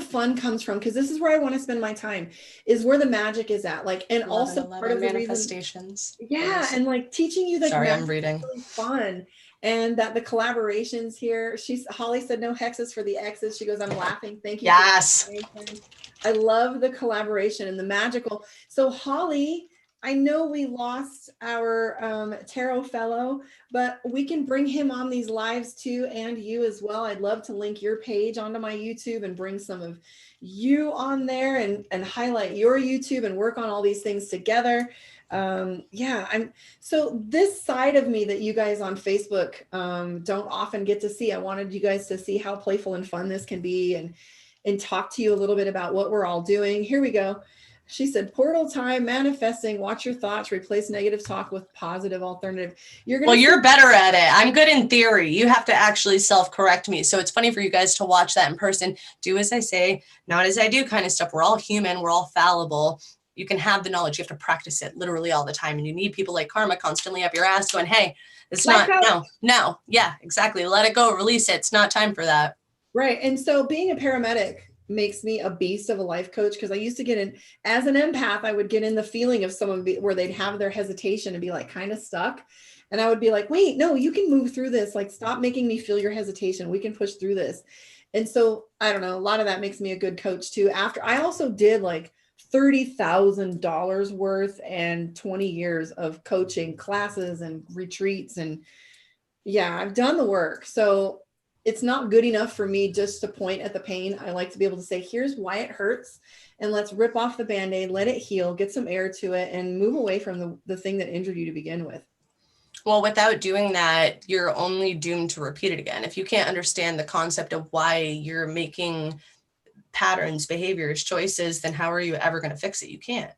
fun comes from, because this is where I want to spend my time, is where the magic is at. Like, and also part of the manifestations. reason, yeah, and like teaching you that sorry, I'm reading. Really fun. And that the collaborations here, Holly said no hexes for the exes. She goes, I'm laughing. Thank you. Yes. I love the collaboration and the magical. So Holly, I know we lost our tarot fellow, but we can bring him on these lives too, and you as well. I'd love to link your page onto my YouTube and bring some of you on there and highlight your YouTube and work on all these things together. So this side of me that you guys on Facebook don't often get to see, I wanted you guys to see how playful and fun this can be, and talk to you a little bit about what we're all doing. Here we go. She said, portal time, manifesting, watch your thoughts, replace negative talk with positive alternative. You're better at it. I'm good in theory. You have to actually self-correct me. So it's funny for you guys to watch that in person. Do as I say, not as I do kind of stuff. We're all human. We're all fallible. You can have the knowledge. You have to practice it literally all the time. And you need people like Karma constantly up your ass going, hey, it's not, no. Yeah, exactly. Let it go, release it. It's not time for that. Right. And so being a paramedic makes me a beast of a life coach, because I used to get in as an empath. I would get in the feeling of someone where they'd have their hesitation and be like kind of stuck. And I would be like, wait, no, you can move through this. Like, stop making me feel your hesitation. We can push through this. And so I don't know, a lot of that makes me a good coach too. After I also did like $30,000 worth and 20 years of coaching classes and retreats. And yeah, I've done the work. So it's not good enough for me just to point at the pain. I like to be able to say, here's why it hurts, and let's rip off the Band-Aid, let it heal, get some air to it, and move away from the thing that injured you to begin with. Well, without doing that, you're only doomed to repeat it again. If you can't understand the concept of why you're making patterns, behaviors, choices, then how are you ever going to fix it? You can't.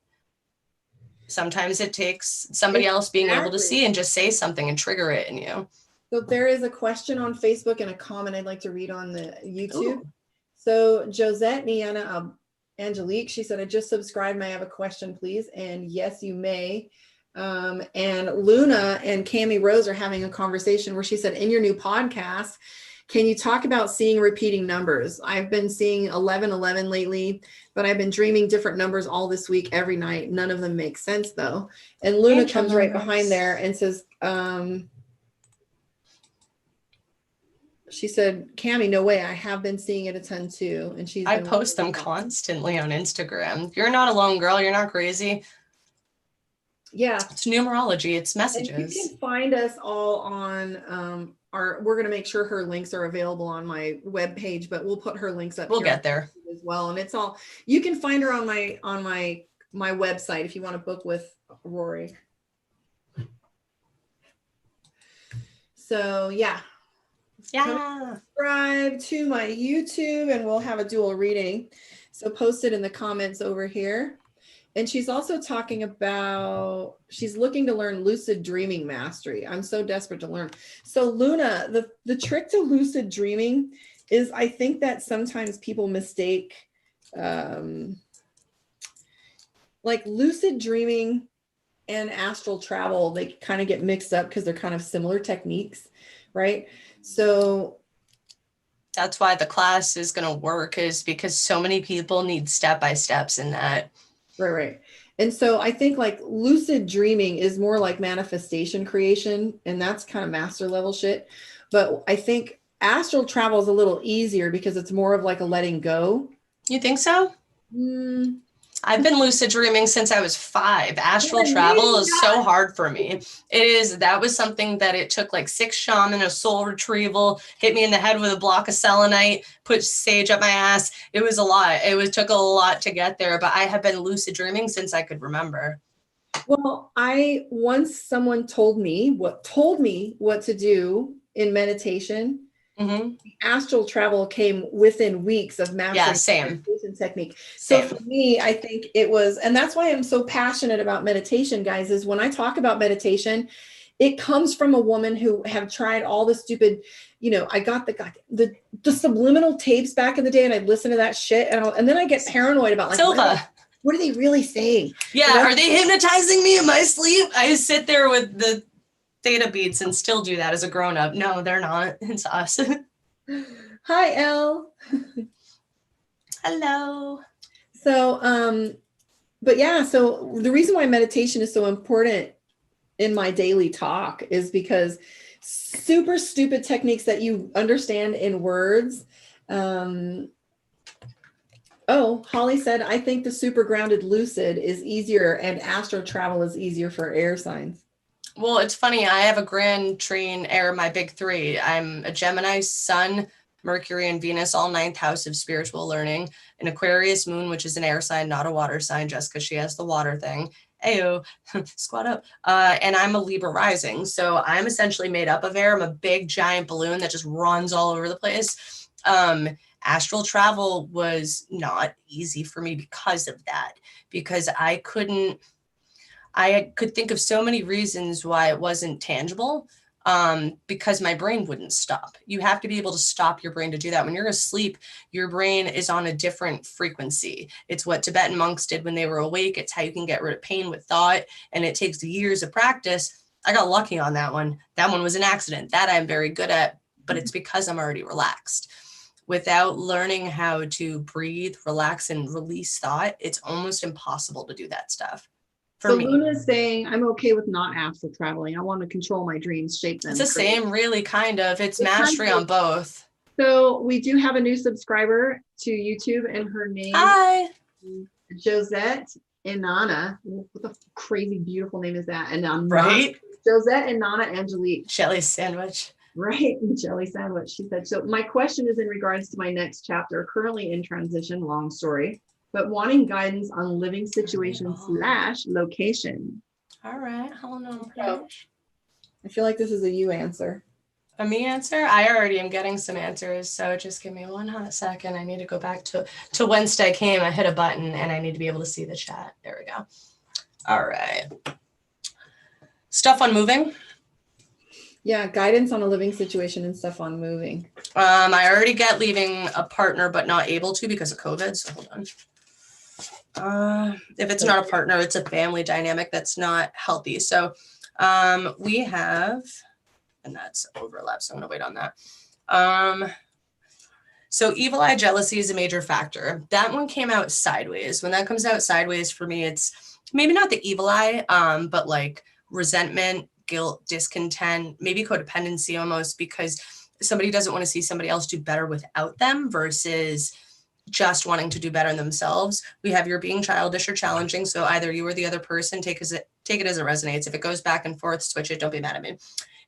Sometimes it takes somebody else being able to see and just say something and trigger it in you. So there is a question on Facebook and a comment I'd like to read on the YouTube. Ooh. So Josette Niana Angelique, she said, I just subscribed. May I have a question, please? And yes, you may. And Luna and Cami Rose are having a conversation where she said, in your new podcast, can you talk about seeing repeating numbers? I've been seeing 1111 lately, but I've been dreaming different numbers all this week, every night. None of them make sense though. And Luna comes right behind there and says, she said, Cami, no way. I have been seeing it a ton too. And I post them constantly on Instagram. You're not alone, girl. You're not crazy. Yeah. It's numerology. It's messages. And you can find us all on we're going to make sure her links are available on my webpage, but we'll put her links up. We'll get there as well. And it's all, you can find her on my website if you want to book with Rory. So yeah. Subscribe to my YouTube and we'll have a dual reading. So post it in the comments over here. And she's also talking about, she's looking to learn lucid dreaming mastery. I'm so desperate to learn. So Luna, the trick to lucid dreaming is, I think that sometimes people mistake like lucid dreaming and astral travel. They kind of get mixed up because they're kind of similar techniques, right? So that's why the class is going to work, is because so many people need step-by-steps in that. Right. And so I think like lucid dreaming is more like manifestation creation, and that's kind of master level shit. But I think astral travel is a little easier because it's more of like a letting go. You think so? I've been lucid dreaming since I was 5. Astral travel is so hard for me. That was something that it took like 6 shaman, a soul retrieval, hit me in the head with a block of selenite, put sage up my ass. It was a lot. Took a lot to get there, but I have been lucid dreaming since I could remember. Well, once someone told me what to do in meditation. Mm-hmm. Astral travel came within weeks of mastering meditation technique. So for me, I think it was, and that's why I'm so passionate about meditation, guys, is when I talk about meditation, it comes from a woman who have tried all the stupid, I got the subliminal tapes back in the day, and I'd listen to that shit, and then I get paranoid about like, Silva. what do they really say? Yeah, are they hypnotizing me in my sleep? I sit there with the theta beats and still do that as a grown-up. No, they're not. It's us. Hi, Elle. Hello. So, but yeah, so the reason why meditation is so important in my daily talk is because super stupid techniques that you understand in words. Oh, Holly said, I think the super grounded lucid is easier and astral travel is easier for air signs. Well, it's funny. I have a grand trine air, my big three. I'm a Gemini, Sun, Mercury, and Venus, all ninth house of spiritual learning. An Aquarius moon, which is an air sign, not a water sign, just because she has the water thing. Ayo, squat up. And I'm a Libra rising. So I'm essentially made up of air. I'm a big giant balloon that just runs all over the place. Astral travel was not easy for me because of that, because I could think of so many reasons why it wasn't tangible, because my brain wouldn't stop. You have to be able to stop your brain to do that. When you're asleep, your brain is on a different frequency. It's what Tibetan monks did when they were awake. It's how you can get rid of pain with thought. And it takes years of practice. I got lucky on that one. That one was an accident. That I'm very good at, but it's because I'm already relaxed. Without learning how to breathe, relax, and release thought, it's almost impossible to do that stuff. So Luna's saying, I'm okay with not astral traveling. I want to control my dreams, shape them. It's the same, really, kind of. It's mastery on both. So we do have a new subscriber to YouTube, and her name is Josette Inanna. What the crazy beautiful name is that? And right? Josette Inanna Angelique. Jelly sandwich. Right, jelly sandwich. She said, so my question is in regards to my next chapter, currently in transition, long story, but wanting guidance on living situation / location. All right. Hold on. So, I feel like this is a you answer. A me answer? I already am getting some answers. So just give me one hot second. I need to go back to Wednesday came. I hit a button and I need to be able to see the chat. There we go. All right. Stuff on moving. Yeah, guidance on a living situation and stuff on moving. I already get leaving a partner, but not able to because of COVID. So hold on. If it's not a partner, it's a family dynamic that's not healthy. So we have, and that's overlap. So I'm going to wait on that. So evil eye jealousy is a major factor. That one came out sideways. When that comes out sideways for me, it's maybe not the evil eye, but like resentment, guilt, discontent, maybe codependency almost, because somebody doesn't want to see somebody else do better without them versus just wanting to do better themselves. We have you're being childish or challenging. So either you or the other person, take it as it resonates. If it goes back and forth, switch it. Don't be mad at me.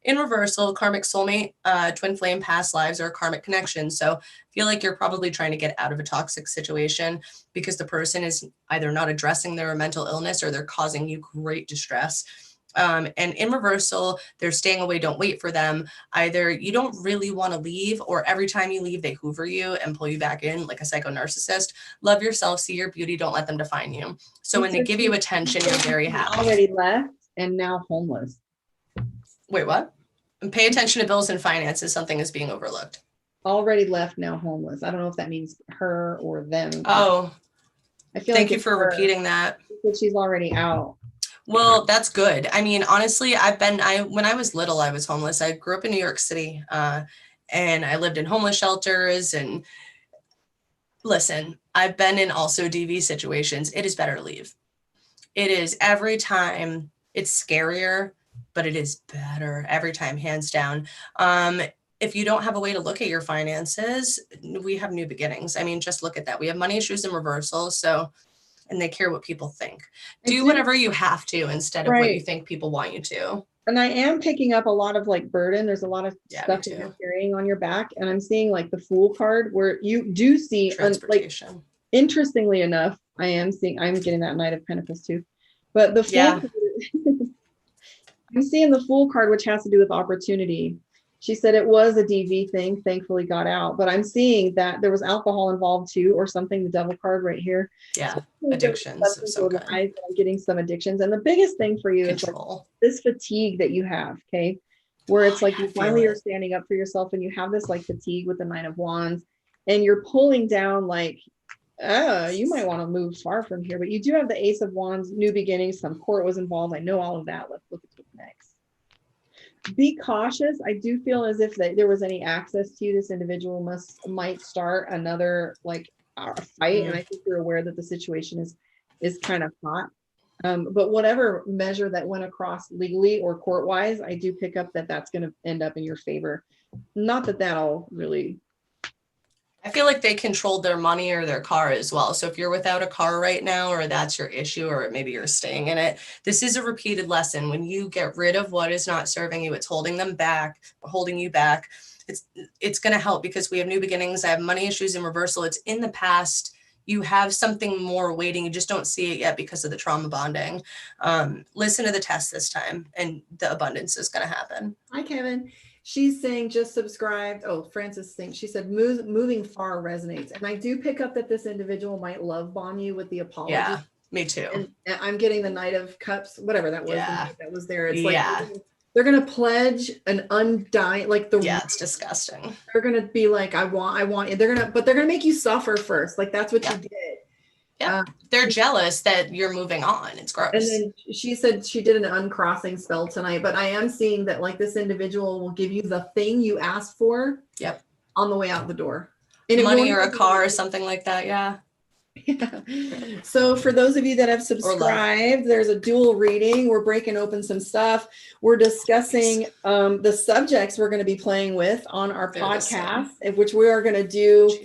In reversal, karmic soulmate, twin flame, past lives, or karmic connection. So feel like you're probably trying to get out of a toxic situation because the person is either not addressing their mental illness or they're causing you great distress. And in reversal, they're staying away. Don't wait for them. Either you don't really want to leave, or every time you leave, they hoover you and pull you back in like a psycho narcissist. Love yourself, see your beauty, don't let them define you. So when they give you attention, you're very happy. Already left and now homeless. Wait, what? And pay attention to bills and finances. Something is being overlooked. Already left, now homeless. I don't know if that means her or them. Oh, I feel thank like you for repeating that. Because she's already out. Well, that's good. I mean, honestly, when I was little, I was homeless. I grew up in New York City, and I lived in homeless shelters. And listen, I've been in also DV situations. It is better to leave. It is every time. It's scarier, but it is better every time, hands down. If you don't have a way to look at your finances, we have new beginnings. I mean, just look at that. We have money issues in reversal. So, and they care what people think. Do whatever you have to instead of what you think people want you to. And I am picking up a lot of like burden. There's a lot of stuff that you're carrying on your back. And I'm seeing like the Fool card where you do see, like, interestingly enough, I'm getting that Knight of Pentacles too. But the Fool card, I'm seeing the Fool card, which has to do with opportunity. She said it was a DV thing, thankfully got out, but I'm seeing that there was alcohol involved too, or something, the Devil card right here. Yeah, so addictions. I'm getting some addictions. And the biggest thing for you is like this fatigue that you have, okay? Where it's like you finally are standing up for yourself and you have this like fatigue with the Nine of Wands and you're pulling down like You might want to move far from here, but you do have the Ace of Wands, new beginnings, some court was involved. I know all of that. Let's look at what's next. Be cautious. I do feel as if there was any access to you, this individual might start another like a fight, and I think you're aware that the situation is kind of hot. But whatever measure that went across legally or court-wise, I do pick up that that's going to end up in your favor. Not that that'll really. I feel like they controlled their money or their car as well. So if you're without a car right now, or that's your issue, or maybe you're staying in it, this is a repeated lesson. When you get rid of what is not serving you, it's holding you back. It's going to help, because we have new beginnings. I have money issues in reversal. It's in the past. You have something more waiting. You just don't see it yet because of the trauma bonding. Listen to the test this time, and the abundance is going to happen. Hi, Kevin. She's saying just subscribed. Oh, Francis thinks, she said moving far resonates. And I do pick up that this individual might love bomb you with the apology. Yeah, me too. And I'm getting the Knight of Cups, whatever that was. Yeah. That was there. It's like they're going to pledge an undying, like it's disgusting. They're going to be like, I want, they're going to make you suffer first. Like that's what you did. Yeah, they're jealous that you're moving on. It's gross. And then she said she did an uncrossing spell tonight, but I am seeing that like this individual will give you the thing you asked for. Yep. On the way out the door. And money or a car or something like that. Yeah. So for those of you that have subscribed, there's a dual reading. We're breaking open some stuff. We're discussing the subjects we're going to be playing with on our podcast, which we are going to do.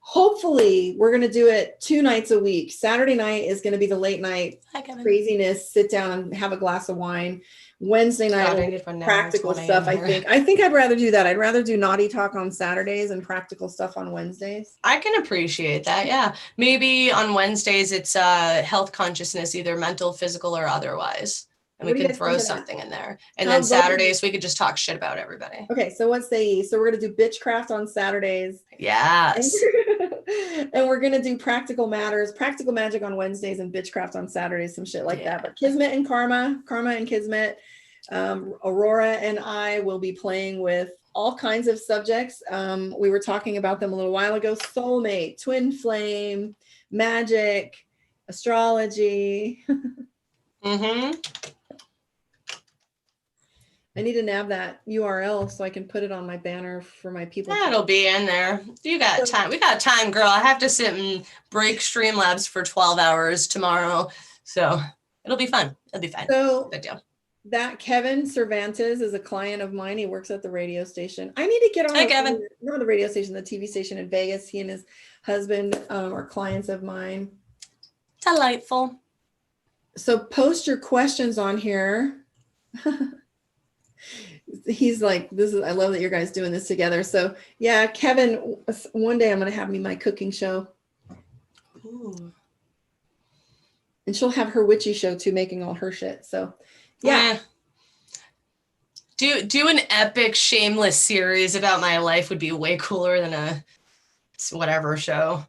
Hopefully, we're going to do it 2 nights a week. Saturday night is going to be the late night craziness, sit down and have a glass of wine. Wednesday night, practical stuff. I think I'd rather do that. I'd rather do naughty talk on Saturdays and practical stuff on Wednesdays. I can appreciate that. Yeah. Maybe on Wednesdays, it's health consciousness, either mental, physical, or otherwise. And we can throw something in there. And then Saturdays, we could just talk shit about everybody. Okay. So what say ye? So we're going to do bitchcraft on Saturdays. Yes. And we're going to do practical matters, practical magic on Wednesdays, and bitchcraft on Saturdays, some shit like that. But Kismet and Karma and Kismet, Aurora and I will be playing with all kinds of subjects. We were talking about them a little while ago. Soulmate, twin flame, magic, astrology. I need to nab that URL so I can put it on my banner for my people. That'll be in there. You got time. We got time, girl. I have to sit and break Streamlabs for 12 hours tomorrow. So it'll be fun. It'll be fun. So good deal. That Kevin Cervantes is a client of mine. He works at the radio station. I need to get on not the radio station, the TV station in Vegas. He and his husband are clients of mine. Delightful. So post your questions on here. He's like, I love that you guys doing this together. So yeah, Kevin, one day I'm going to have me my cooking show. Ooh. And she'll have her witchy show too, making all her shit. So yeah. Do an epic shameless series about my life would be way cooler than a whatever show.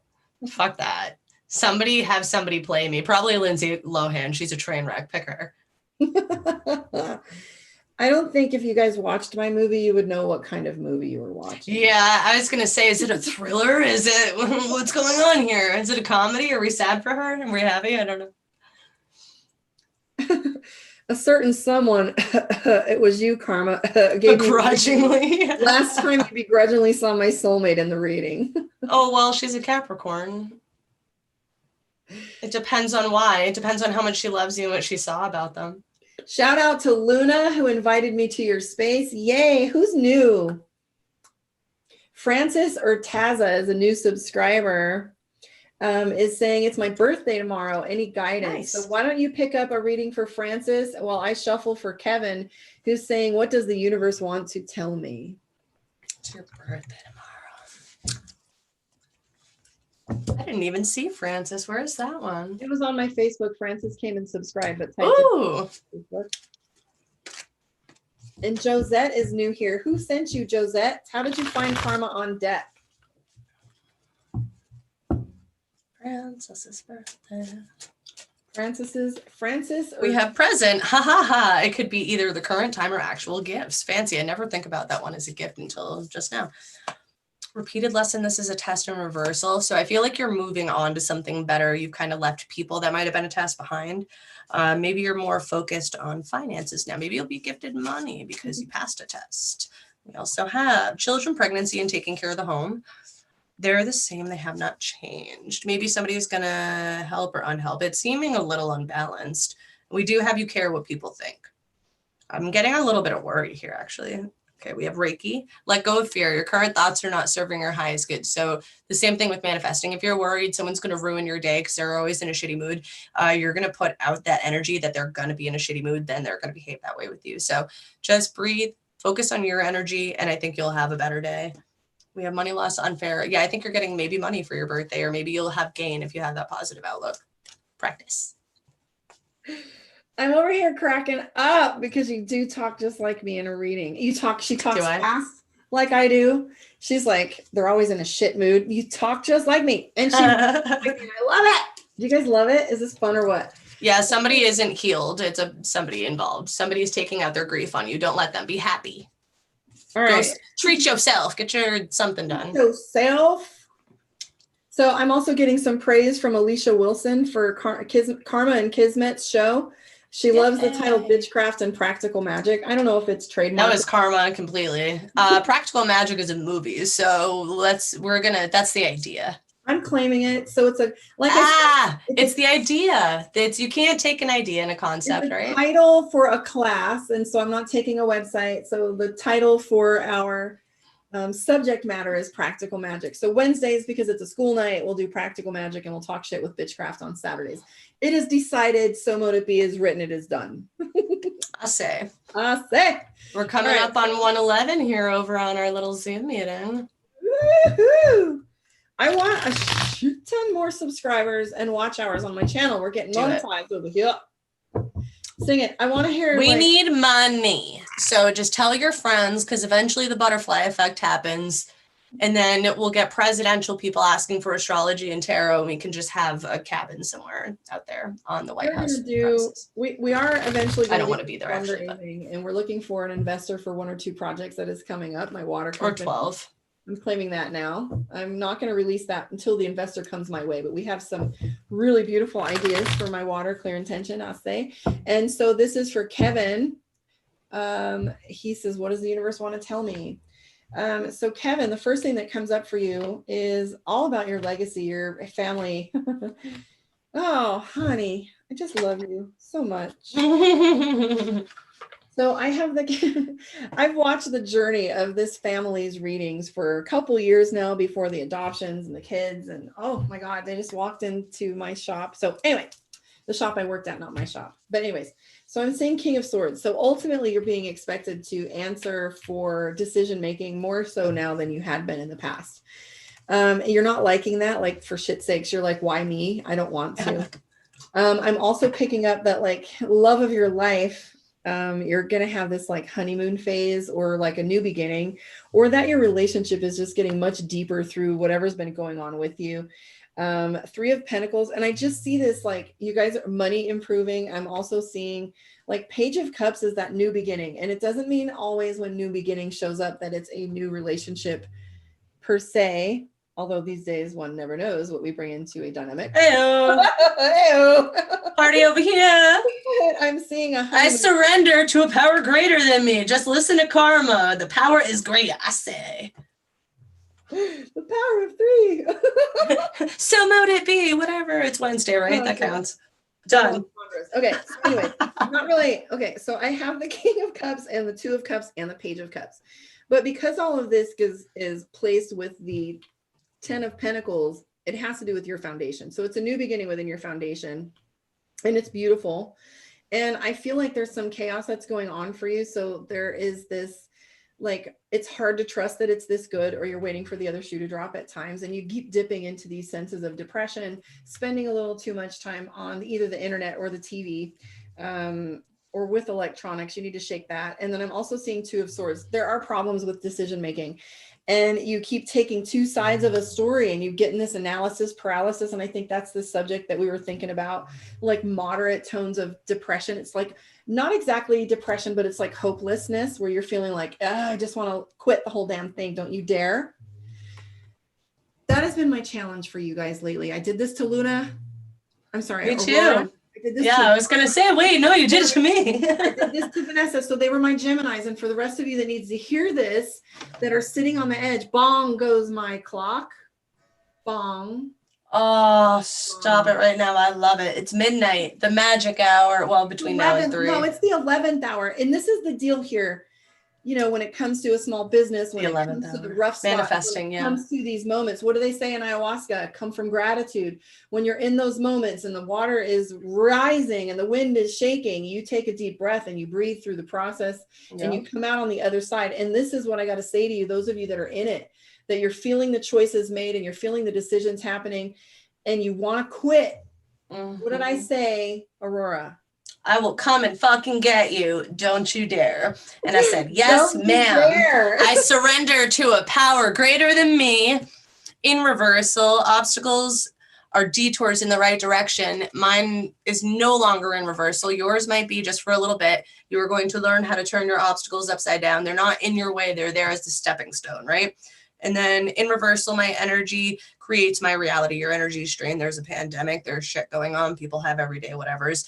Fuck that. Have somebody play me. Probably Lindsay Lohan. She's a train wreck. Pick her. I don't think if you guys watched my movie, you would know what kind of movie you were watching. Yeah, I was going to say, is it a thriller? Is it, what's going on here? Is it a comedy? Are we sad for her? And we're happy? I don't know. A certain someone, it was you, Karma, begrudgingly. Last time you begrudgingly saw my soulmate in the reading. Oh, well, she's a Capricorn. It depends on why. It depends on how much she loves you and what she saw about them. Shout out to Luna, who invited me to your space. Yay. Who's new? Francis Urtaza is a new subscriber. Is saying it's my birthday tomorrow. Any guidance? Nice. So why don't you pick up a reading for Francis while I shuffle for Kevin, who's saying, what does the universe want to tell me? It's your birthday tomorrow. I didn't even see Francis. Where is that one? It was on my Facebook. Francis came and subscribed. But ooh. And Josette is new here. Who sent you, Josette? How did you find Karma on deck? Francis's birthday. Francis. We have present. Ha ha ha. It could be either the current time or actual gifts. Fancy. I never think about that one as a gift until just now. repeated lesson. This is a test and reversal. So I feel like you're moving on to something better. You've kind of left people that might have been a test behind. Maybe you're more focused on finances now. Maybe you'll be gifted money because you passed a test. We also have children, pregnancy, and taking care of the home. They're the same. They have not changed. Maybe somebody's going to help or unhelp. It's seeming a little unbalanced. We do have you care what people think. I'm getting a little bit of worry here, actually. Okay, we have Reiki. Let go of fear. Your current thoughts are not serving your highest good. So the same thing with manifesting. If you're worried someone's going to ruin your day because they're always in a shitty mood, you're going to put out that energy that they're going to be in a shitty mood, then they're going to behave that way with you. So just breathe, focus on your energy, and I think you'll have a better day. We have money loss, unfair. Yeah, I think you're getting maybe money for your birthday, or maybe you'll have gain if you have that positive outlook. Practice. I'm over here cracking up because you do talk just like me in a reading. She talks fast like I do. She's like, they're always in a shit mood. You talk just like me. And I love it. Do you guys love it? Is this fun or what? Yeah, somebody isn't healed. It's somebody involved. Somebody's taking out their grief on you. Don't let them. Be happy. All right. Go treat yourself. Get your something done. So I'm also getting some praise from Alicia Wilson for Karma and Kismet's show. She loves the title Bitchcraft and Practical Magic. I don't know if it's trademarked. That was Karma completely. Practical Magic is in movies, so that's the idea. I'm claiming it. So it's it's the idea. You can't take an idea and a concept, it's a right? Title for a class, and so I'm not taking a website. So the title for our subject matter is Practical Magic. So Wednesdays, because it's a school night, we'll do Practical Magic and we'll talk shit with Bitchcraft on Saturdays. It is decided, so mote it be, is written, it is done. I say. We're coming up on 111 here over on our little Zoom meeting. Woohoo! I want a shit ton more subscribers and watch hours on my channel. We're getting monetized over here. Sing it. I want to hear. We need money. So just tell your friends, because eventually the butterfly effect happens. And then we'll get presidential people asking for astrology and tarot. And we can just have a cabin somewhere out there on the White House. We are eventually. I don't want to be there actually. And we're looking for an investor for 1 or 2 projects that is coming up. My water company. Or 12. I'm claiming that now. I'm not going to release that until the investor comes my way, but we have some really beautiful ideas for my water clear intention, I'll say. And so this is for Kevin. He says, what does the universe want to tell me? So Kevin, the first thing that comes up for you is all about your legacy, your family. Oh, honey, I just love you so much. So I've watched the journey of this family's readings for a couple years now before the adoptions and the kids. And oh my God, they just walked into my shop. So anyway, the shop I worked at, not my shop. But anyways, so I'm saying King of Swords. So ultimately you're being expected to answer for decision-making more so now than you had been in the past. You're not liking that, like for shit's sakes, you're like, why me? I don't want to. I'm also picking up that like love of your life. You're going to have this like honeymoon phase or like a new beginning, or that your relationship is just getting much deeper through whatever's been going on with you. 3 of Pentacles. And I just see this, like you guys are money improving. I'm also seeing like Page of Cups is that new beginning. And it doesn't mean always when new beginning shows up that it's a new relationship per se. Although these days one never knows what we bring into a dynamic. Heyo. Party over here. I'm seeing I surrender to a power greater than me. Just listen to Karma. The power is great, I say. The power of 3. So mote it be, whatever. It's Wednesday, right? That counts. Done. Okay. So anyway, not really. Okay. So I have the King of Cups and the 2 of Cups and the Page of Cups. But because all of this is placed with the 10 of Pentacles, it has to do with your foundation. So it's a new beginning within your foundation and it's beautiful. And I feel like there's some chaos that's going on for you. So there is this, like, it's hard to trust that it's this good, or you're waiting for the other shoe to drop at times. And you keep dipping into these senses of depression, spending a little too much time on either the internet or the TV, or with electronics. You need to shake that. And then I'm also seeing 2 of Swords. There are problems with decision-making. And you keep taking 2 sides of a story and you get in this analysis paralysis. And I think that's the subject that we were thinking about, like moderate tones of depression. It's like not exactly depression, but it's like hopelessness where you're feeling like, I just want to quit the whole damn thing. Don't you dare. been my challenge for you guys lately. I did this to Luna. I'm sorry. Me too. Aurora. I did this Yeah, I was going to say, wait, no, you did it to me. I did this to Vanessa. So they were my Geminis. And for the rest of you that needs to hear this, that are sitting on the edge, bong goes my clock. Bong. Oh, stop it right now. I love it. It's midnight, the magic hour. Well, between now and 3. No, it's the 11th hour. And this is the deal here. You know, when it comes to a small business, when it comes to the rough spot, manifesting, when it comes to these moments, what do they say in ayahuasca? Come from gratitude. When you're in those moments and the water is rising and the wind is shaking, you take a deep breath and you breathe through the process and you come out on the other side. And this is what I got to say to you, those of you that are in it, that you're feeling the choices made and you're feeling the decisions happening and you want to quit. What did I say, Aurora? I will come and fucking get you. Don't you dare. And I said, yes, ma'am. I surrender to a power greater than me. In reversal, obstacles are detours in the right direction. Mine is no longer in reversal. Yours might be just for a little bit. You are going to learn how to turn your obstacles upside down. They're not in your way. They're there as the stepping stone, right? And then in reversal, my energy creates my reality. Your energy is strained. There's a pandemic. There's shit going on. People have everyday whatevers.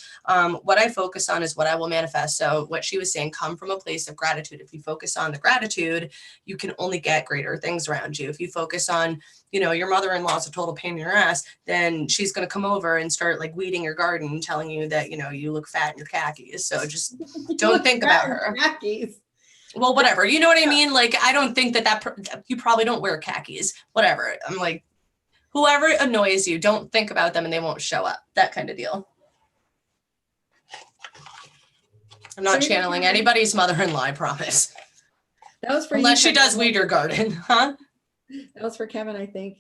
What I focus on is what I will manifest. So what she was saying, come from a place of gratitude. If you focus on the gratitude, you can only get greater things around you. If you focus on, you know, your mother-in-law is a total pain in your ass, then she's going to come over and start like weeding your garden, telling you that, you know, you look fat in your khakis. So just don't think about her. Khakis. Well, whatever. You know what I mean? Like, I don't think that you probably don't wear khakis, whatever. I'm like, whoever annoys you, don't think about them and they won't show up. That kind of deal. I'm not channeling anybody's mother-in-law, I promise. That was for Unless she does weed your garden, huh? That was for Kevin, I think.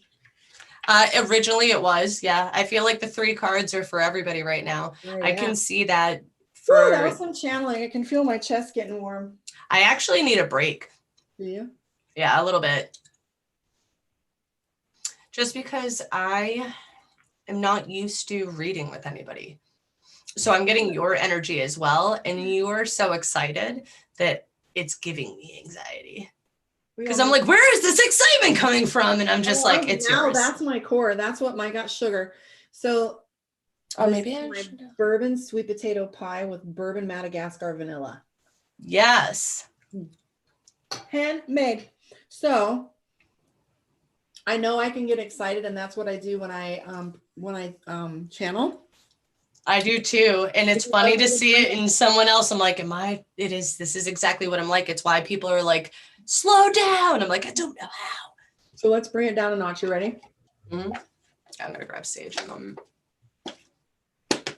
Originally it was, yeah. I feel like the 3 cards are for everybody right now. Yeah. I can see that. That was some channeling. I can feel my chest getting warm. I actually need a break. Do you? Yeah, a little bit. Just because I am not used to reading with anybody. So I'm getting your energy as well. And you are so excited that it's giving me anxiety. Because I'm like, where is this excitement coming from? And I'm just like, it's yours. That's my core. That's what my got sugar. So maybe my bourbon sweet potato pie with bourbon Madagascar vanilla. Yes. Handmade. So I know I can get excited, and that's what I do when I channel. I do too. And it's funny to see it in someone else. I'm like, this is exactly what I'm like. It's why people are like, slow down. I'm like, I don't know how. So let's bring it down a notch. You ready? Mm-hmm. I'm gonna grab sage. There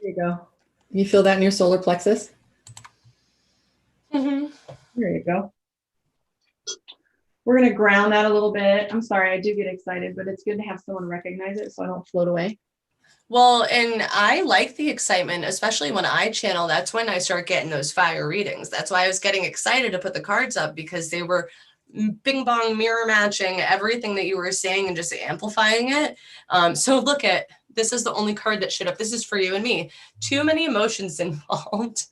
you go. You feel that in your solar plexus? Mm-hmm. There you go. We're going to ground that a little bit. I'm sorry, I do get excited, but it's good to have someone recognize it so I don't float away. Well, and I like the excitement, especially when I channel. That's when I start getting those fire readings. That's why I was getting excited to put the cards up, because they were bing bong mirror matching everything that you were saying and just amplifying it. So look at, this is the only card that showed up. This is for you and me. Too many emotions involved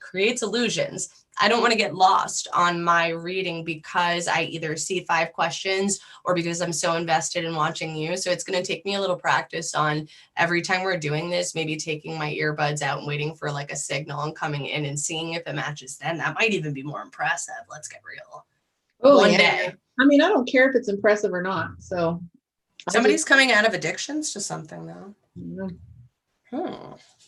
creates illusions. I don't want to get lost on my reading because I either see 5 questions or because I'm so invested in watching you. So it's going to take me a little practice on every time we're doing this, maybe taking my earbuds out and waiting for like a signal and coming in and seeing if it matches then. That might even be more impressive. Let's get real. One day. I mean, I don't care if it's impressive or not. So somebody's coming out of addictions to something though.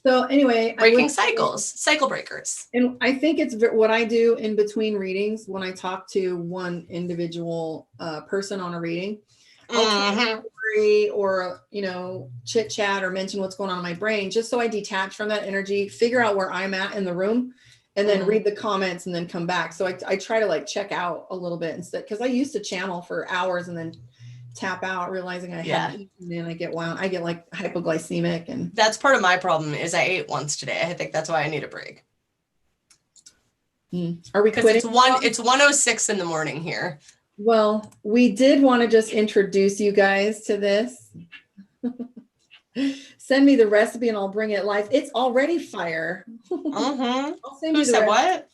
So anyway, breaking cycles, cycle breakers. And I think it's what I do in between readings when I talk to one individual person on a reading. I'll tell a story or, you know, chit chat or mention what's going on in my brain, just so I detach from that energy, figure out where I'm at in the room, and then read the comments and then come back. So I try to like check out a little bit instead, because I used to channel for hours and then tap out, realizing I hadn't eaten, and I get like hypoglycemic. And that's part of my problem is I ate once today. I think that's why I need a break. Are we quitting? It's 1:06 in the morning here. Well, we did want to just introduce you guys to this. Send me the recipe and I'll bring it live. It's already fire. I'll send Who said what?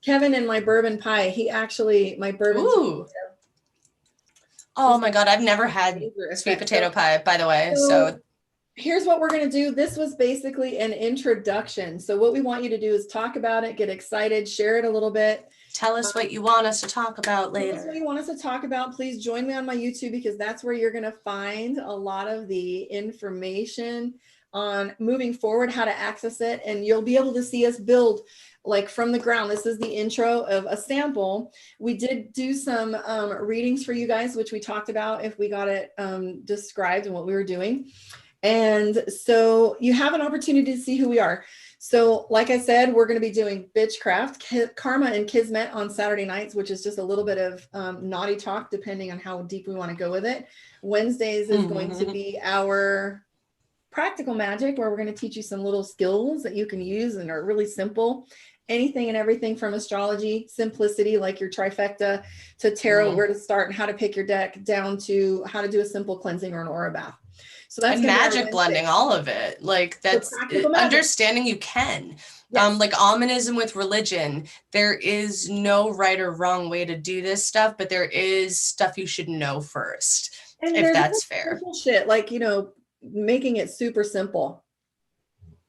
Kevin and my bourbon pie. He actually, my bourbon. Ooh. Oh my God, I've never had Major sweet effect. potato pie, by the way. So here's what we're going to do. This was basically an introduction. So what we want you to do is talk about it, get excited, share it a little bit. Tell us what you want us to talk about later. Tell us what you want us to talk about. Please join me on my YouTube, because that's where you're going to find a lot of the information on moving forward, how to access it. And you'll be able to see us build like from the ground. This is the intro of a sample. We did do some readings for you guys, which we talked about if we got it described and what we were doing. And so you have an opportunity to see who we are. So like I said, we're going to be doing Bitchcraft, Karma, and Kismet on Saturday nights, which is just a little bit of naughty talk, depending on how deep we want to go with it. Wednesdays is going to be our practical magic, where we're going to teach you some little skills that you can use and are really simple. Anything and everything from astrology, simplicity, like your trifecta, to tarot, where to start and how to pick your deck, down to how to do a simple cleansing or an aura bath. So that's and magic blending, all of it. Like that's understanding you can. Yes. Like almanism with religion, there is no right or wrong way to do this stuff, but there is stuff you should know first, and if that's fair. Shit, like, you know, making it super simple.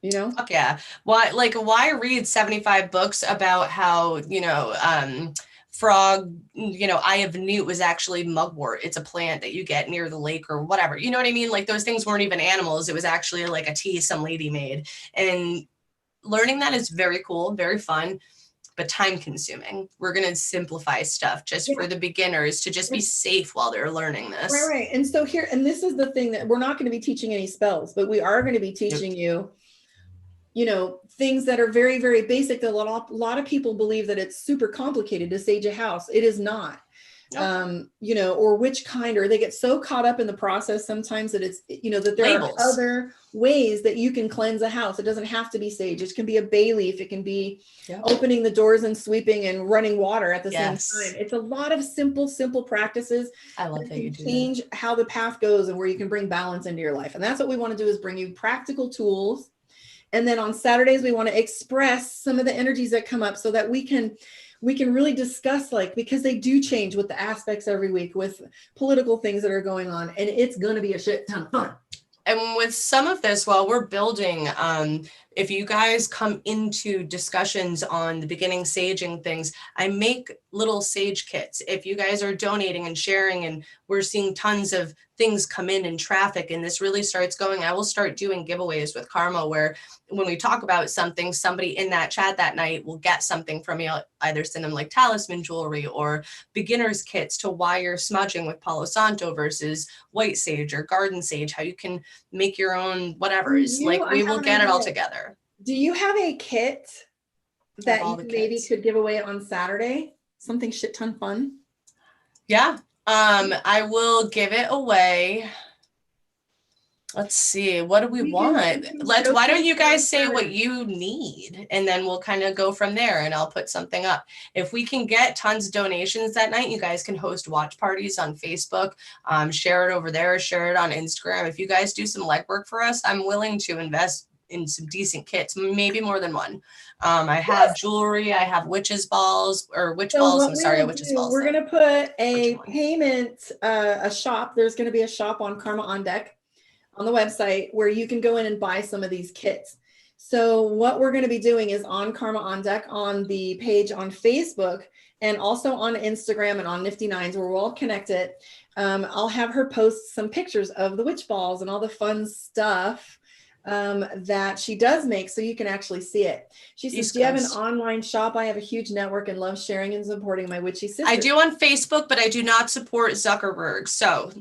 You know? Fuck yeah. Why read 75 books about how, you know, frog, you know, eye of newt was actually mugwort. It's a plant that you get near the lake or whatever. You know what I mean? Like those things weren't even animals. It was actually like a tea some lady made. And learning that is very cool, very fun, but time consuming. We're going to simplify stuff just for the beginners to just be safe while they're learning this. Right. And so here, and this is the thing, that we're not going to be teaching any spells, but we are going to be teaching you, you know, things that are very, very basic. That a lot of people believe that it's super complicated to sage a house. It is not. Nope. You know, or which kind, or they get so caught up in the process sometimes that it's, you know, that there are other ways that you can cleanse a house. It doesn't have to be sage. It can be a bay leaf. It can be opening the doors and sweeping and running water at the same time. It's a lot of simple practices. I love that you do change how the path goes and where you can bring balance into your life. And that's what we want to do, is bring you practical tools. And then on Saturdays, we want to express some of the energies that come up so that we can really discuss, like, because they do change with the aspects every week with political things that are going on, and it's going to be a shit ton of fun. And with some of this, while we're building, if you guys come into discussions on the beginning saging things, I make little sage kits. If you guys are donating and sharing, and we're seeing tons of things come in traffic, and this really starts going, I will start doing giveaways with Karma, where when we talk about something, somebody in that chat that night will get something from me. I'll either send them like talisman jewelry or beginner's kits to why you're smudging with Palo Santo versus white sage or garden sage, how you can make your own whatever's. Like, we will get it all together. Do you have a kit that you maybe could give away on Saturday? Something shit ton fun? Yeah. I will give it away. Let's see. What do we want? Why don't you guys say what you need, and then we'll kind of go from there, and I'll put something up. If we can get tons of donations that night, you guys can host watch parties on Facebook, share it over there, share it on Instagram. If you guys do some legwork for us, I'm willing to invest in some decent kits, maybe more than one. I have jewelry, I have witches balls, or witch balls. I'm sorry, witches balls. We're going to put a payment, a shop. There's going to be a shop on Karma on Deck on the website where you can go in and buy some of these kits. So what we're going to be doing is on Karma on Deck, on the page on Facebook, and also on Instagram and on Nifty Nines, where we're all connected. I'll have her post some pictures of the witch balls and all the fun stuff that she does make, so you can actually see it. She says, do you have an online shop? I have a huge network and love sharing and supporting my witchy sisters. I do on Facebook, but I do not support Zuckerberg. So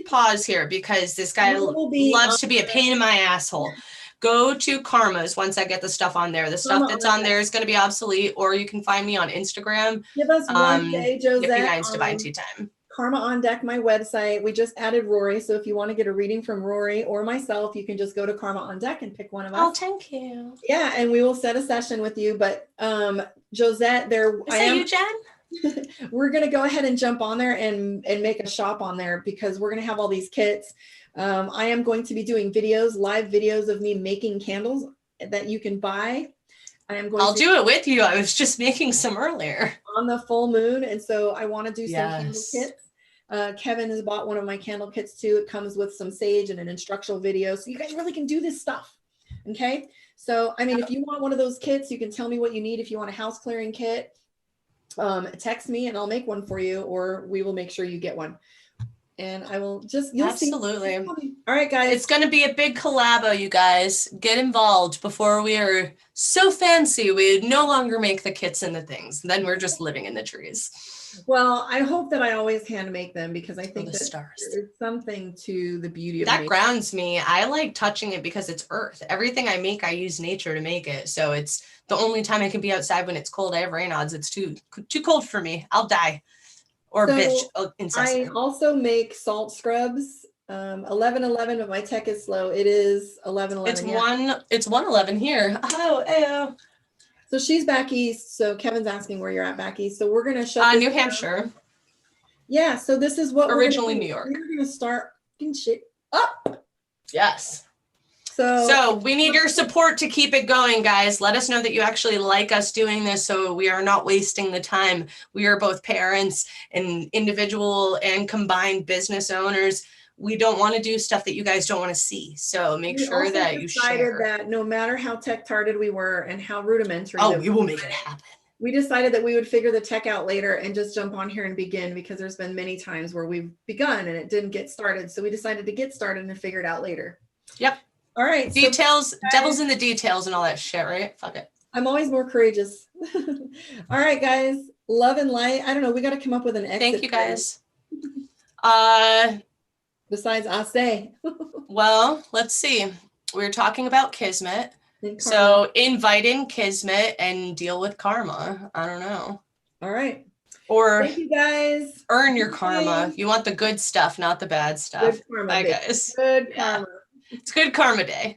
pause here, because this guy loves to be a pain in my asshole. Go to Karma's once I get the stuff on there. The stuff that's on there is going to be obsolete, or you can find me on Instagram. Give us one day, Josette. Nifty Nines Divine Tea Time. Karma on Deck, my website. We just added Rory, so if you want to get a reading from Rory or myself, you can just go to Karma on Deck and pick one of us. Oh, thank you. Yeah, and we will set a session with you. But Josette, you, Jen? We're going to go ahead and jump on there and make a shop on there, because we're going to have all these kits. I am going to be doing live videos of me making candles that you can buy. I'll do it with you. I was just making some earlier on the full moon, and so I want to do some candle kits. Kevin has bought one of my candle kits too. It comes with some sage and an instructional video. So you guys really can do this stuff. Okay. So, I mean, if you want one of those kits, you can tell me what you need. If you want a house clearing kit, text me and I'll make one for you, or we will make sure you get one. And I will just, you'll Absolutely. See. All right, guys. It's going to be a big collabo, you guys. Get involved before we are so fancy. We no longer make the kits and the things. Then we're just living in the trees. Well, I hope that I always hand make them, because I think the that stars. there's something to the beauty of that nature. Grounds me. I like touching it because it's earth. Everything I make, I use nature to make it. So it's the only time I can be outside when it's cold. I have rain odds. It's too cold for me. I'll die. Or So bitch incessant. I also make salt scrubs. 11:11, but my tech is slow. It is 11:11. It's 1:11 here. Oh, ew. So she's back east. So Kevin's asking where you're at back east. So we're gonna shut New down. Hampshire. Yeah. So this is what originally New York. We're gonna start fucking shit up. Yes. So we need your support to keep it going, guys. Let us know that you actually like us doing this, so we are not wasting the time. We are both parents and individual and combined business owners. We don't want to do stuff that you guys don't want to see. So make sure that you share. That no matter how tech-tarded we were and how rudimentary, we will make it happen. We decided that we would figure the tech out later and just jump on here and begin, because there's been many times where we've begun and it didn't get started. So we decided to get started and figure it out later. Yep. All right. Details, so devil's in the details and all that shit, right? Fuck it. I'm always more courageous. All right, guys. Love and light. I don't know. We got to come up with an exit. Thank you, guys. Besides I say. Well, let's see. We were talking about Kismet. So invite in Kismet and deal with karma. I don't know. All right. Or thank you, guys. Earn your karma. You want the good stuff, not the bad stuff. Good karma. Bye, guys. Good karma. It's good karma day.